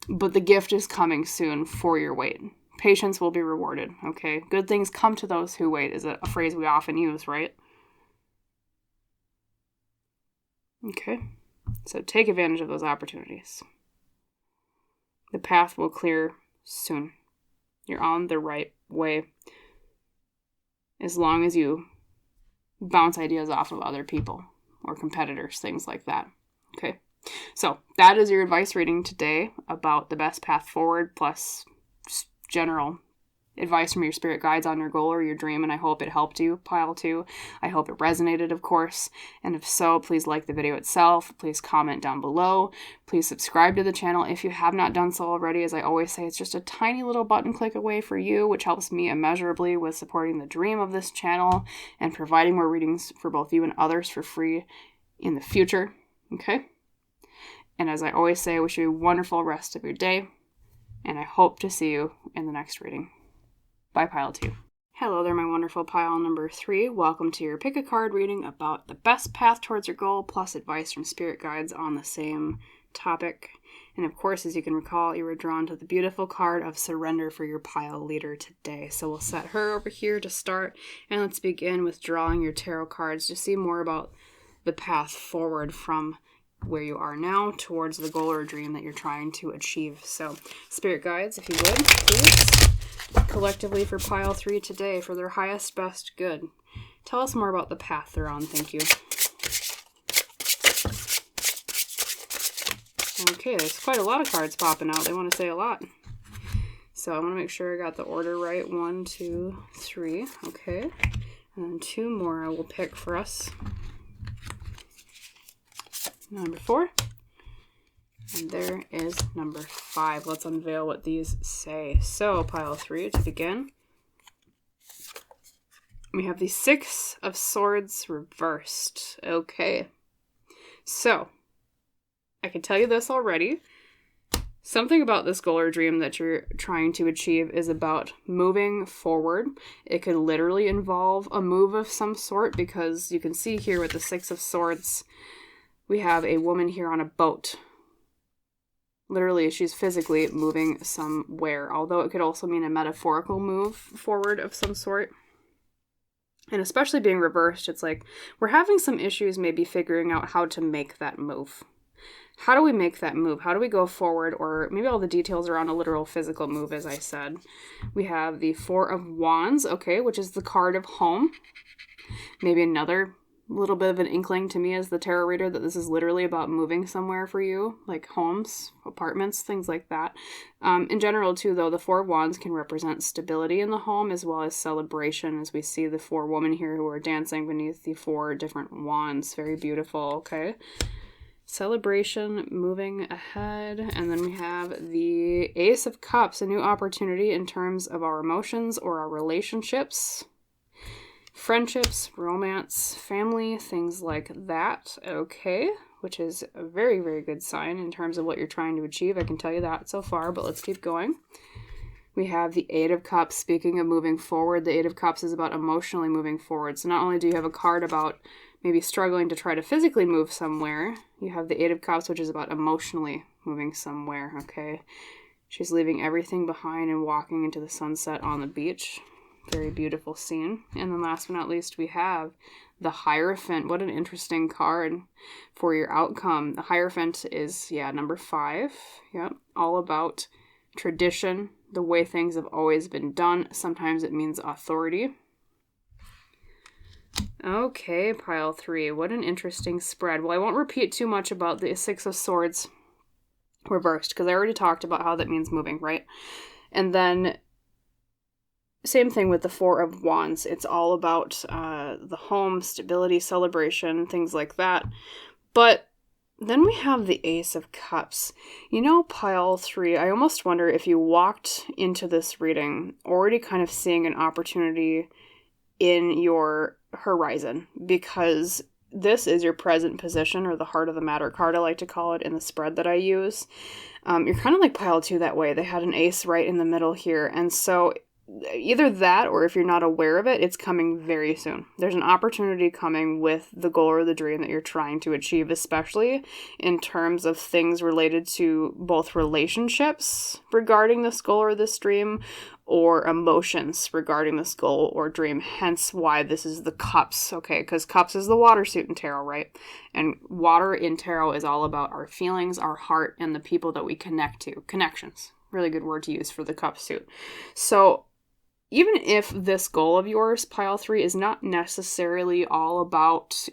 But the gift is coming soon for your wait. Patience will be rewarded, okay? Good things come to those who wait is a phrase we often use, right? Okay, so take advantage of those opportunities. The path will clear soon. You're on the right way. As long as you bounce ideas off of other people or competitors, things like that. Okay, so that is your advice reading today about the best path forward, plus general advice from your spirit guides on your goal or your dream, and I hope it helped you, pile 2. I hope it resonated, of course, and if so, please like the video itself, please comment down below, please subscribe to the channel if you have not done so already. As I always say, it's just a tiny little button click away for you, which helps me immeasurably with supporting the dream of this channel and providing more readings for both you and others for free in the future, okay? And as I always say, I wish you a wonderful rest of your day, and I hope to see you in the next reading. Bye, pile 2. Hello there, my wonderful pile number 3. Welcome to your pick a card reading about the best path towards your goal, plus advice from spirit guides on the same topic. And of course, as you can recall, you were drawn to the beautiful card of surrender for your pile leader today. So we'll set her over here to start, and let's begin with drawing your tarot cards to see more about the path forward from where you are now towards the goal or dream that you're trying to achieve. So, spirit guides, if you would, please, collectively for pile 3 today, for their highest, best good. Tell us more about the path they're on. Thank you. Okay, there's quite a lot of cards popping out. They want to say a lot. So I want to make sure I got the order right. 1, 2, 3. Okay. And then 2 more I will pick for us. Number 4. And there is number 5. Let's unveil what these say. So, pile 3 to begin. We have the 6 of Swords reversed. Okay. So, I can tell you this already. Something about this goal or dream that you're trying to achieve is about moving forward. It could literally involve a move of some sort, because you can see here with the 6 of Swords, we have a woman here on a boat. Literally, she's physically moving somewhere, although it could also mean a metaphorical move forward of some sort. And especially being reversed, it's like we're having some issues maybe figuring out how to make that move. How do we make that move? How do we go forward? Or maybe all the details around a literal physical move, as I said. We have the 4 of Wands, okay, which is the card of home. Maybe another little bit of an inkling to me as the tarot reader that this is literally about moving somewhere for you, like homes, apartments, things like that. In general, too, though, the 4 of Wands can represent stability in the home as well as celebration, as we see the 4 women here who are dancing beneath the 4 different wands. Very beautiful, okay? Celebration, moving ahead. And then we have the Ace of Cups, a new opportunity in terms of our emotions or our relationships. Friendships, romance, family, things like that. Okay, which is a very, very good sign in terms of what you're trying to achieve. I can tell you that so far, but let's keep going. We have the 8 of Cups. Speaking of moving forward, the 8 of Cups is about emotionally moving forward. So not only do you have a card about maybe struggling to try to physically move somewhere, you have the 8 of Cups, which is about emotionally moving somewhere, okay? She's leaving everything behind and walking into the sunset on the beach. Very beautiful scene. And then last but not least, we have the Hierophant. What an interesting card for your outcome. The Hierophant is, number 5. Yep. All about tradition, the way things have always been done. Sometimes it means authority. Okay, pile 3. What an interesting spread. Well, I won't repeat too much about the 6 of Swords reversed, because I already talked about how that means moving, right? And then same thing with the 4 of Wands. It's all about the home, stability, celebration, things like that. But then we have the Ace of Cups. You know, pile 3, I almost wonder if you walked into this reading already kind of seeing an opportunity in your horizon, because this is your present position, or the heart of the matter card, I like to call it, in the spread that I use. You're kind of like pile 2 that way. They had an ace right in the middle here. And so either that, or if you're not aware of it, it's coming very soon. There's an opportunity coming with the goal or the dream that you're trying to achieve, especially in terms of things related to both relationships regarding this goal or this dream, or emotions regarding this goal or dream. Hence why this is the cups, okay? Because cups is the water suit in tarot, right? And water in tarot is all about our feelings, our heart, and the people that we connect to. Connections. Really good word to use for the cup suit. So even if this goal of yours, pile 3, is not necessarily all about,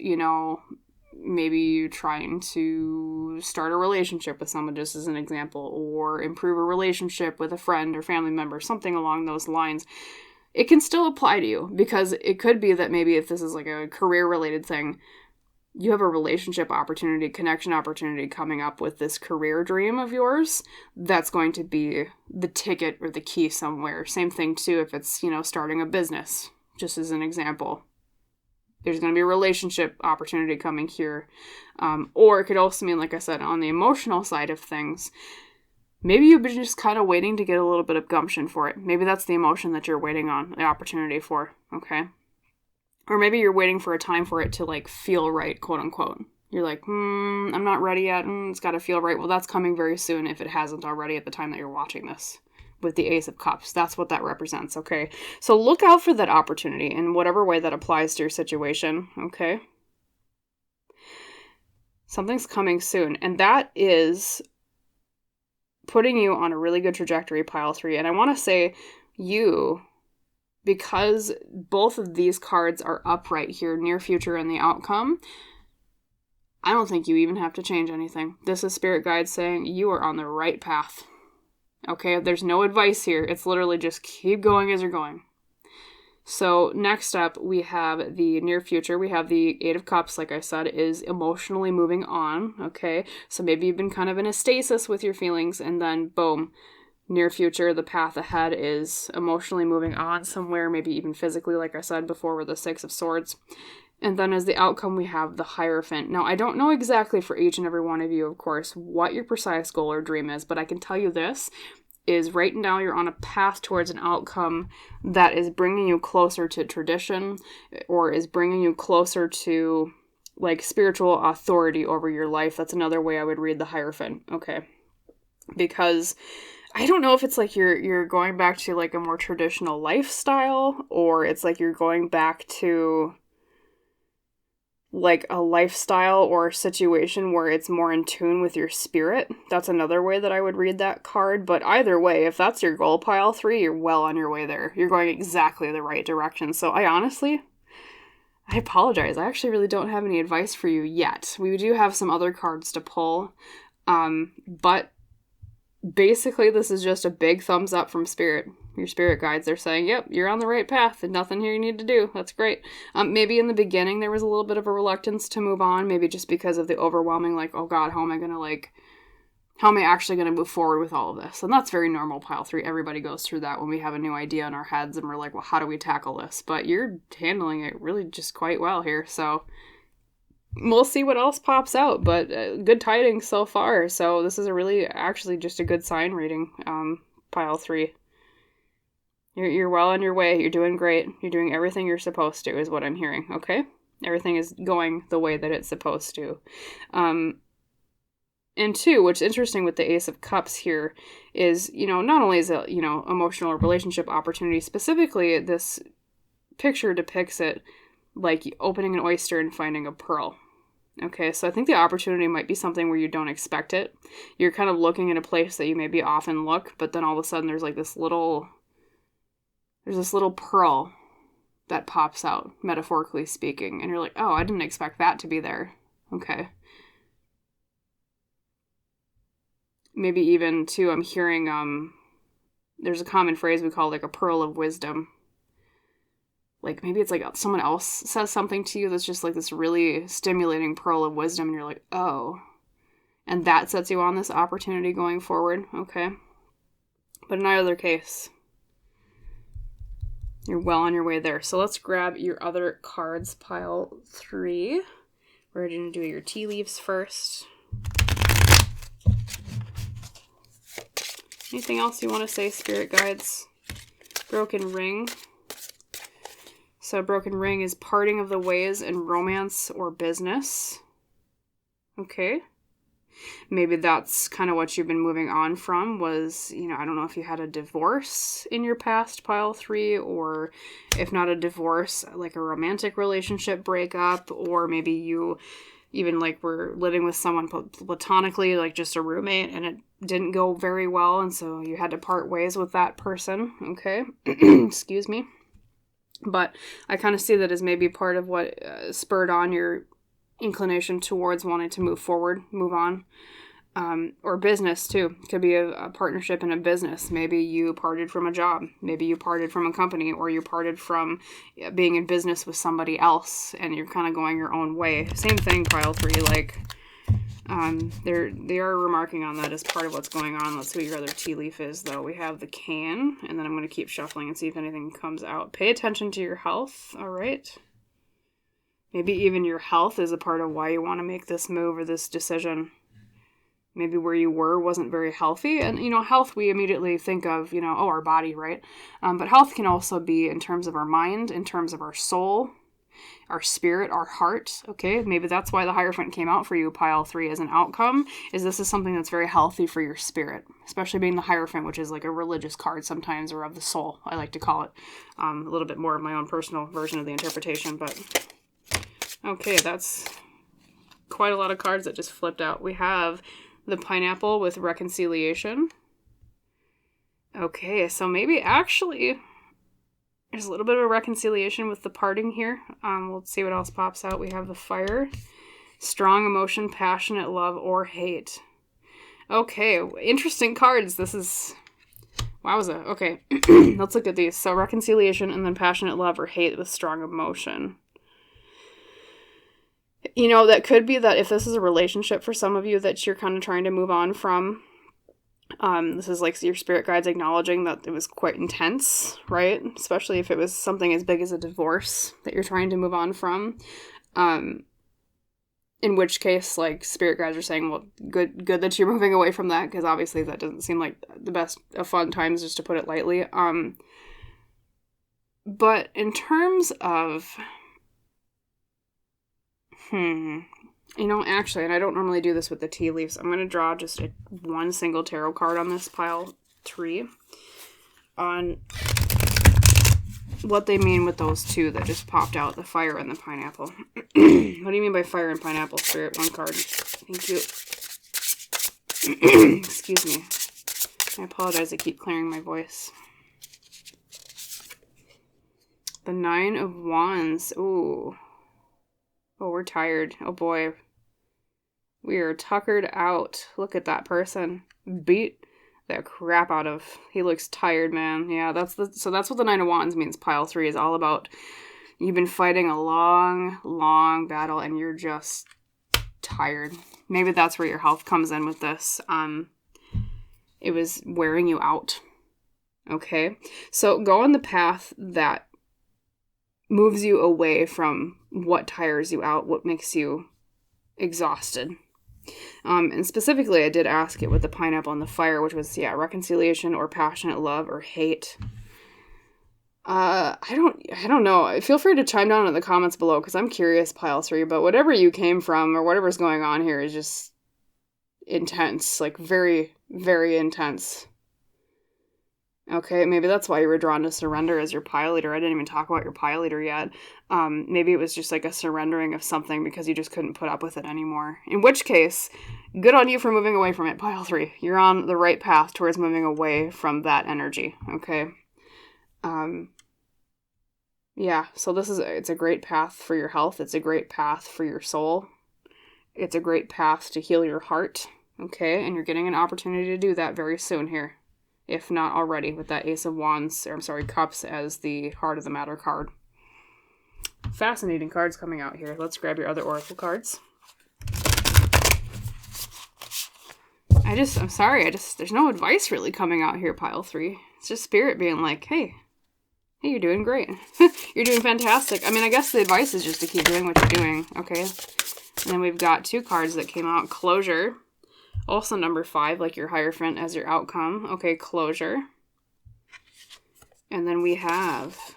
maybe you trying to start a relationship with someone, just as an example, or improve a relationship with a friend or family member, something along those lines, it can still apply to you, because it could be that maybe if this is like a career-related thing, you have a relationship opportunity, connection opportunity coming up with this career dream of yours that's going to be the ticket or the key somewhere. Same thing too if it's, starting a business, just as an example. There's going to be a relationship opportunity coming here. Or it could also mean, like I said, on the emotional side of things, maybe you've been just kind of waiting to get a little bit of gumption for it. Maybe that's the emotion that you're waiting on, the opportunity for, okay? Or maybe you're waiting for a time for it to, like, feel right, quote unquote. You're like, I'm not ready yet. It's got to feel right. Well, that's coming very soon if it hasn't already at the time that you're watching this. With the Ace of Cups, that's what that represents, okay? So look out for that opportunity in whatever way that applies to your situation, okay? Something's coming soon, and that is putting you on a really good trajectory, pile 3. And I want to say because both of these cards are upright here, near future and the outcome, I don't think you even have to change anything. This is Spirit Guide saying you are on the right path. Okay, there's no advice here. It's literally just keep going as you're going. So next up, we have the near future. We have the 8 of Cups, like I said, is emotionally moving on, okay? So maybe you've been kind of in a stasis with your feelings, and then boom, near future, the path ahead is emotionally moving on somewhere, maybe even physically, like I said before, with the 6 of Swords. And then as the outcome, we have the Hierophant. Now, I don't know exactly for each and every one of you, of course, what your precise goal or dream is, but I can tell you this, is right now you're on a path towards an outcome that is bringing you closer to tradition, or is bringing you closer to, like, spiritual authority over your life. That's another way I would read the Hierophant, okay? Because I don't know if it's like you're going back to, like, a more traditional lifestyle, or it's like you're going back to, like, a lifestyle or situation where it's more in tune with your spirit. That's another way that I would read that card. But either way, if that's your goal, pile 3, you're well on your way there. You're going exactly the right direction. So I apologize. I actually really don't have any advice for you yet. We do have some other cards to pull. But basically, this is just a big thumbs up from Spirit. Your spirit guides, they're saying, yep, you're on the right path and nothing here you need to do. That's great. Maybe in the beginning there was a little bit of a reluctance to move on, maybe just because of the overwhelming, like, oh God, how am I actually going to move forward with all of this? And that's very normal, pile 3. Everybody goes through that when we have a new idea in our heads and we're like, well, how do we tackle this? But you're handling it really just quite well here. So we'll see what else pops out, but good tidings so far. So this is actually just a good sign reading, pile 3. You're well on your way. You're doing great. You're doing everything you're supposed to, is what I'm hearing, okay? Everything is going the way that it's supposed to. And 2, what's interesting with the Ace of Cups here is, not only is it, emotional or relationship opportunity, specifically this picture depicts it like opening an oyster and finding a pearl. Okay, so I think the opportunity might be something where you don't expect it. You're kind of looking in a place that you maybe often look, but then all of a sudden there's like this little pearl that pops out, metaphorically speaking, and you're like, oh, I didn't expect that to be there. Okay. Maybe even, too, I'm hearing, there's a common phrase we call, like, a pearl of wisdom. Like, maybe it's like someone else says something to you that's just like this really stimulating pearl of wisdom, and you're like, oh. And that sets you on this opportunity going forward, okay? But in either case, you're well on your way there. So let's grab your other cards, pile 3. We're going to do your tea leaves first. Anything else you want to say, spirit guides? Broken ring. So broken ring is parting of the ways in romance or business. Okay. Maybe that's kind of what you've been moving on from was, I don't know if you had a divorce in your past, pile 3, or if not a divorce, like a romantic relationship breakup, or maybe you even like were living with someone platonically, like just a roommate, and it didn't go very well, and so you had to part ways with that person. Okay. Excuse me. But I kind of see that as maybe part of what spurred on your inclination towards wanting to move forward, move on. Or business, too. Could be a partnership in a business. Maybe you parted from a job. Maybe you parted from a company. Or you parted from being in business with somebody else. And you're kind of going your own way. Same thing, pile 3. Like, they are remarking on that as part of what's going on. Let's see what your other tea leaf is, though. We have the can, and then I'm going to keep shuffling and see if anything comes out. Pay attention to your health, all right? Maybe even your health is a part of why you want to make this move or this decision. Maybe where you were wasn't very healthy. And, health we immediately think of, our body, right? But health can also be in terms of our mind, in terms of our soul, our spirit, our heart, okay? Maybe that's why the Hierophant came out for you, pile 3, as an outcome, is this is something that's very healthy for your spirit, especially being the Hierophant, which is like a religious card sometimes, or of the soul, I like to call it. A little bit more of my own personal version of the interpretation, but okay, that's quite a lot of cards that just flipped out. We have the Pineapple with reconciliation. Okay, so maybe actually there's a little bit of a reconciliation with the parting here. We'll see what else pops out. We have the Fire, strong emotion, passionate love, or hate. Okay, interesting cards. This is... Wowza. Okay, let's look at these. So reconciliation and then passionate love or hate with strong emotion. That could be that if this is a relationship for some of you that you're kind of trying to move on from, this is like your spirit guides acknowledging that it was quite intense, right? Especially if it was something as big as a divorce that you're trying to move on from. In which case, like, spirit guides are saying, well, good that you're moving away from that, because obviously that doesn't seem like the best of fun times, just to put it lightly. But in terms of... actually, and I don't normally do this with the tea leaves, I'm going to draw just one single tarot card on this pile 3 on what they mean with those two that just popped out, the Fire and the Pineapple. What do you mean by Fire and Pineapple, Spirit? One card. Thank you. Excuse me. I apologize, I keep clearing my voice. The 9 of Wands. Ooh. Oh, we're tired. Oh boy. We are tuckered out. Look at that person. Beat the crap out of. He looks tired, man. Yeah, that's what the 9 of Wands means. Pile 3 is all about. You've been fighting a long, long battle and you're just tired. Maybe that's where your health comes in with this. It was wearing you out. Okay? So go on the path that moves you away from what tires you out, what makes you exhausted. And specifically, I did ask it with the Pineapple and the Fire, which was, reconciliation or passionate love or hate. I don't know. Feel free to chime down in the comments below, because I'm curious, pile 3, but whatever you came from or whatever's going on here is just intense, like very, very intense. Okay, maybe that's why you were drawn to surrender as your pile leader. I didn't even talk about your pile leader yet. Maybe it was just like a surrendering of something because you just couldn't put up with it anymore. In which case, good on you for moving away from it, pile 3. You're on the right path towards moving away from that energy, okay? So it's a great path for your health. It's a great path for your soul. It's a great path to heal your heart, okay? And you're getting an opportunity to do that very soon here. If not already, with that Ace of Wands, Cups as the Heart of the Matter card. Fascinating cards coming out here. Let's grab your other Oracle cards. I'm sorry, there's no advice really coming out here, pile 3. It's just Spirit being like, hey, you're doing great. You're doing fantastic. I mean, I guess the advice is just to keep doing what you're doing, okay? And then we've got 2 cards that came out. Closure. Also number 5, like your Hierophant as your outcome. Okay, closure. And then we have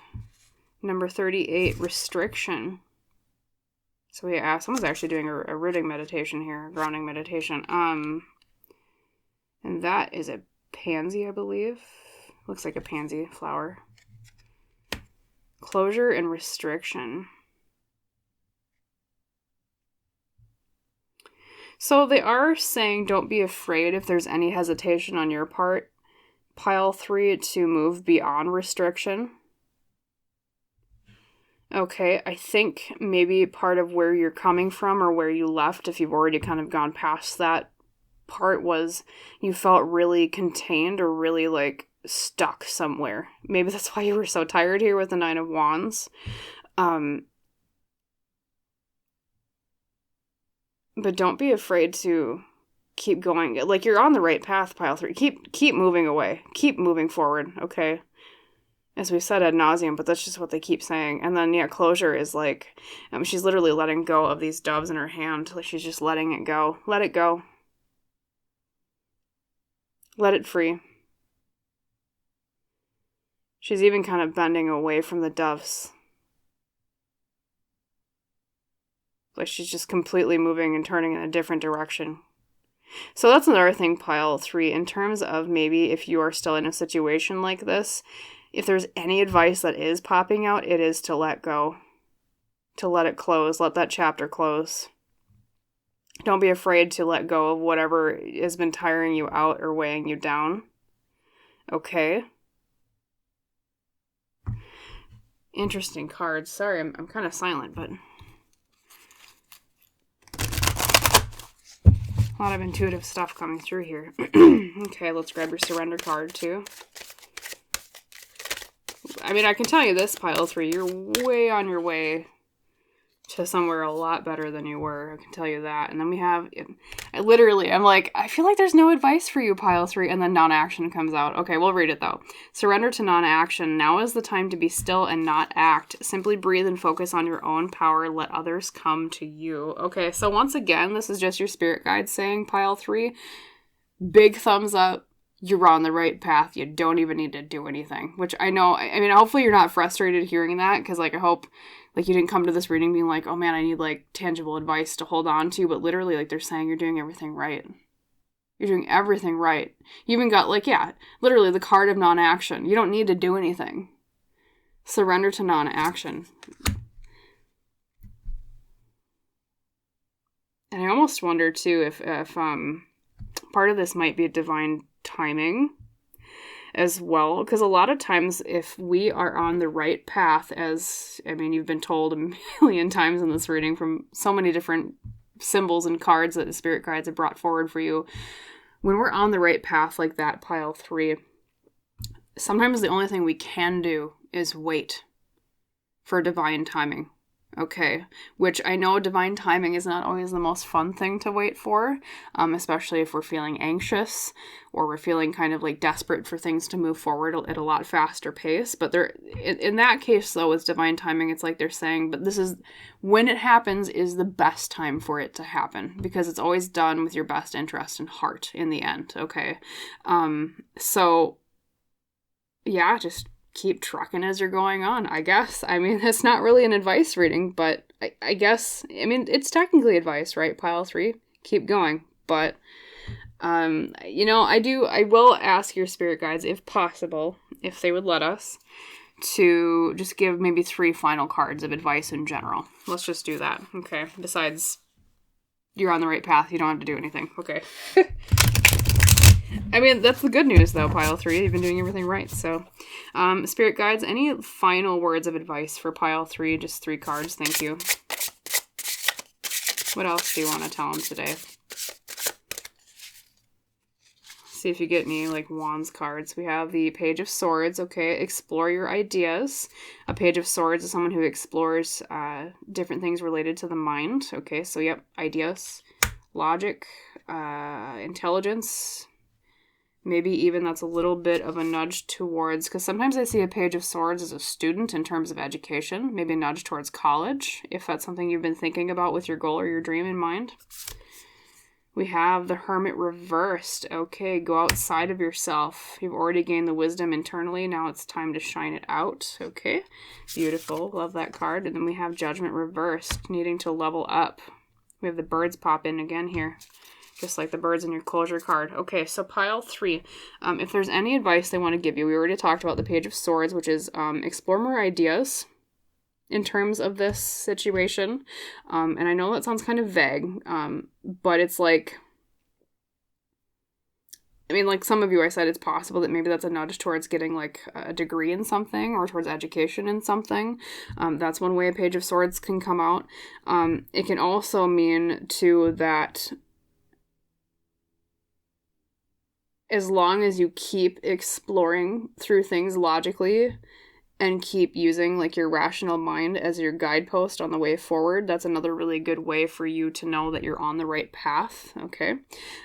number 38, restriction. So someone's actually doing a rooting meditation here, a grounding meditation. And that is a pansy, I believe. Looks like a pansy flower. Closure and restriction. So they are saying don't be afraid if there's any hesitation on your part, pile 3, to move beyond restriction. Okay, I think maybe part of where you're coming from or where you left, if you've already kind of gone past that part, was you felt really contained or really like stuck somewhere. Maybe that's why you were so tired here with the 9 of Wands. But don't be afraid to keep going. Like, you're on the right path, pile 3. Keep moving away. Keep moving forward, okay? As we've said ad nauseum, but that's just what they keep saying. And then, yeah, closure is like, she's literally letting go of these doves in her hand. Like, she's just letting it go. Let it go. Let it free. She's even kind of bending away from the doves. Like, she's just completely moving and turning in a different direction. So that's another thing, pile 3, in terms of maybe if you are still in a situation like this, if there's any advice that is popping out, it is to let go. To let it close. Let that chapter close. Don't be afraid to let go of whatever has been tiring you out or weighing you down. Okay? Interesting cards. Sorry, I'm kind of silent, but a lot of intuitive stuff coming through here. Okay, let's grab your surrender card, too. I mean, I can tell you this, pile 3, you're way on your way to somewhere a lot better than you were. I can tell you that. And then we have, I'm like, I feel like there's no advice for you, pile 3, and then non-action comes out. Okay, we'll read it, though. Surrender to non-action. Now is the time to be still and not act. Simply breathe and focus on your own power. Let others come to you. Okay, so once again, this is just your spirit guide saying, pile 3, big thumbs up. You're on the right path. You don't even need to do anything, which I know, I mean, hopefully you're not frustrated hearing that, because, like, I hope, like, you didn't come to this reading being like, oh man, I need, like, tangible advice to hold on to, but literally, like, they're saying you're doing everything right. You're doing everything right. You even got, like, yeah, literally the card of non-action. You don't need to do anything. Surrender to non-action. And I almost wonder, too, if part of this might be divine timing as well, because a lot of times if we are on the right path, as I mean, you've been told a million times in this reading from so many different symbols and cards that the spirit guides have brought forward for you, when we're on the right path like that, pile 3, sometimes the only thing we can do is wait for divine timing. Okay, which I know divine timing is not always the most fun thing to wait for, especially if we're feeling anxious or we're feeling kind of like desperate for things to move forward at a lot faster pace. But in that case, though, with divine timing, it's like they're saying, but this is, when it happens is the best time for it to happen, because it's always done with your best interest and heart in the end, okay? So, yeah, just keep trucking as you're going on, I guess. I mean, it's not really an advice reading, but I guess, I mean, it's technically advice, right? Pile 3, keep going. But, you know, I will ask your spirit guides, if possible, if they would let us, to just give maybe 3 final cards of advice in general. Let's just do that, okay? Besides, you're on the right path, you don't have to do anything, okay? I mean, that's the good news, though, pile 3. You've been doing everything right. So, spirit guides, any final words of advice for pile 3? Just 3 cards. Thank you. What else do you want to tell them today? See if you get any, like, wands cards. We have the Page of Swords. Okay, explore your ideas. A Page of Swords is someone who explores different things related to the mind. Okay, so, yep, ideas, logic, intelligence, Maybe even that's a little bit of a nudge towards, because sometimes I see a Page of Swords as a student in terms of education, maybe a nudge towards college, if that's something you've been thinking about with your goal or your dream in mind. We have the Hermit reversed. Okay, go outside of yourself. You've already gained the wisdom internally. Now it's time to shine it out. Okay, beautiful. Love that card. And then we have Judgment reversed, needing to level up. We have the birds pop in again here, just like the birds in your closure card. Okay, so pile 3. If there's any advice they want to give you, we already talked about the Page of Swords, which is explore more ideas in terms of this situation. And I know that sounds kind of vague, but it's like, I mean, like some of you, I said it's possible that maybe that's a nudge towards getting like a degree in something or towards education in something. That's one way a Page of Swords can come out. It can also mean too that as long as you keep exploring through things logically and keep using like your rational mind as your guidepost on the way forward, that's another really good way for you to know that you're on the right path, okay?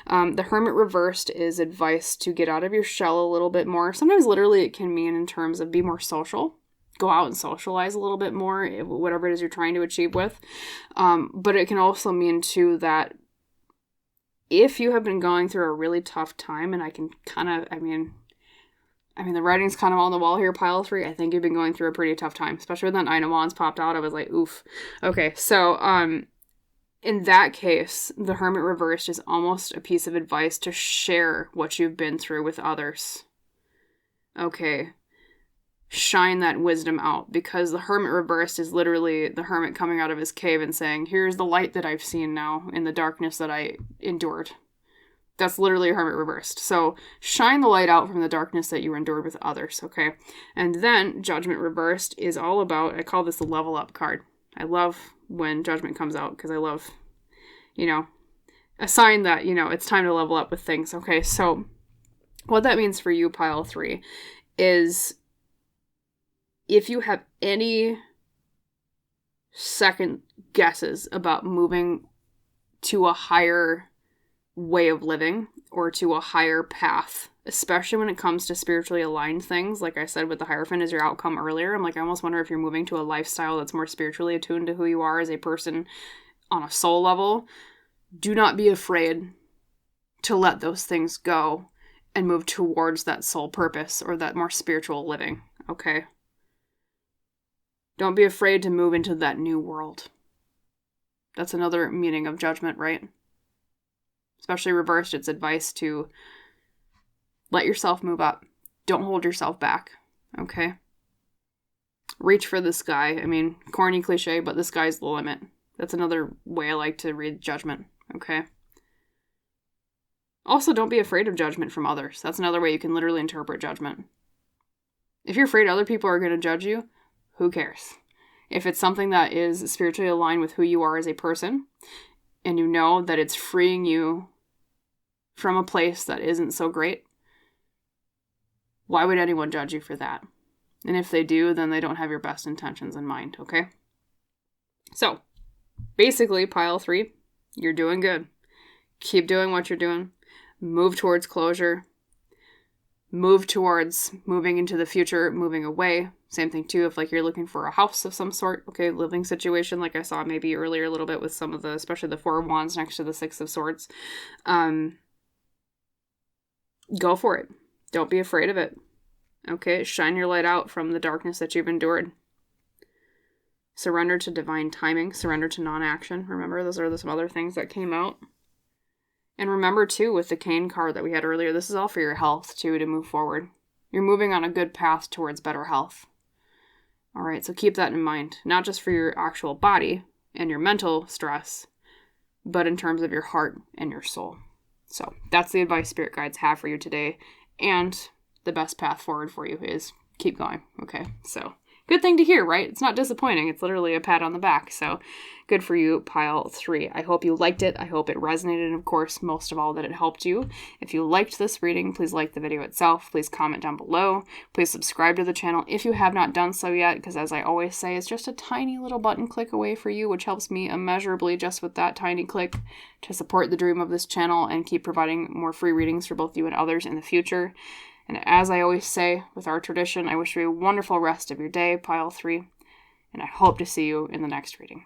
The Hermit reversed is advice to get out of your shell a little bit more. Sometimes literally it can mean in terms of be more social. Go out and socialize a little bit more, whatever it is you're trying to achieve with. But it can also mean too that if you have been going through a really tough time, and I can kind of, I mean, the writing's kind of on the wall here, pile 3. I think you've been going through a pretty tough time, especially when that Nine of Wands popped out. I was like, oof. Okay, so in that case, the Hermit reversed is almost a piece of advice to share what you've been through with others. Okay, shine that wisdom out, because the Hermit reversed is literally the hermit coming out of his cave and saying, here's the light that I've seen now in the darkness that I endured. That's literally a Hermit reversed. So shine the light out from the darkness that you endured with others, okay? And then Judgment reversed is all about, I call this the level up card. I love when Judgment comes out because I love, a sign that, it's time to level up with things, okay? So what that means for you, pile 3, is if you have any second guesses about moving to a higher way of living or to a higher path, especially when it comes to spiritually aligned things, like I said with the Hierophant as your outcome earlier, I'm like, I almost wonder if you're moving to a lifestyle that's more spiritually attuned to who you are as a person on a soul level. Do not be afraid to let those things go and move towards that soul purpose or that more spiritual living, okay? Don't be afraid to move into that new world. That's another meaning of Judgment, right? Especially reversed, it's advice to let yourself move up. Don't hold yourself back, okay? Reach for the sky. I mean, corny cliche, but the sky's the limit. That's another way I like to read Judgment, okay? Also, don't be afraid of judgment from others. That's another way you can literally interpret Judgment. If you're afraid other people are going to judge you, who cares? If it's something that is spiritually aligned with who you are as a person, and you know that it's freeing you from a place that isn't so great, why would anyone judge you for that? And if they do, then they don't have your best intentions in mind, okay? So, basically, pile 3, you're doing good. Keep doing what you're doing. Move towards closure. Move towards moving into the future, moving away. Same thing too if like you're looking for a house of some sort, okay, living situation like I saw maybe earlier a little bit with some of the, especially the Four of Wands next to the Six of Swords. Go for it. Don't be afraid of it. Okay, shine your light out from the darkness that you've endured. Surrender to divine timing. Surrender to non-action. Remember, those are some other things that came out. And remember, too, with the Cane card that we had earlier, this is all for your health, too, to move forward. You're moving on a good path towards better health. All right, so keep that in mind. Not just for your actual body and your mental stress, but in terms of your heart and your soul. So that's the advice Spirit Guides have for you today. And the best path forward for you is keep going, okay? So good thing to hear, right? It's not disappointing. It's literally a pat on the back. So good for you, pile 3. I hope you liked it. I hope it resonated, and of course, most of all, that it helped you. If you liked this reading, please like the video itself. Please comment down below. Please subscribe to the channel if you have not done so yet, because as I always say, it's just a tiny little button click away for you, which helps me immeasurably just with that tiny click to support the dream of this channel and keep providing more free readings for both you and others in the future. And as I always say, with our tradition, I wish you a wonderful rest of your day, pile 3, and I hope to see you in the next reading.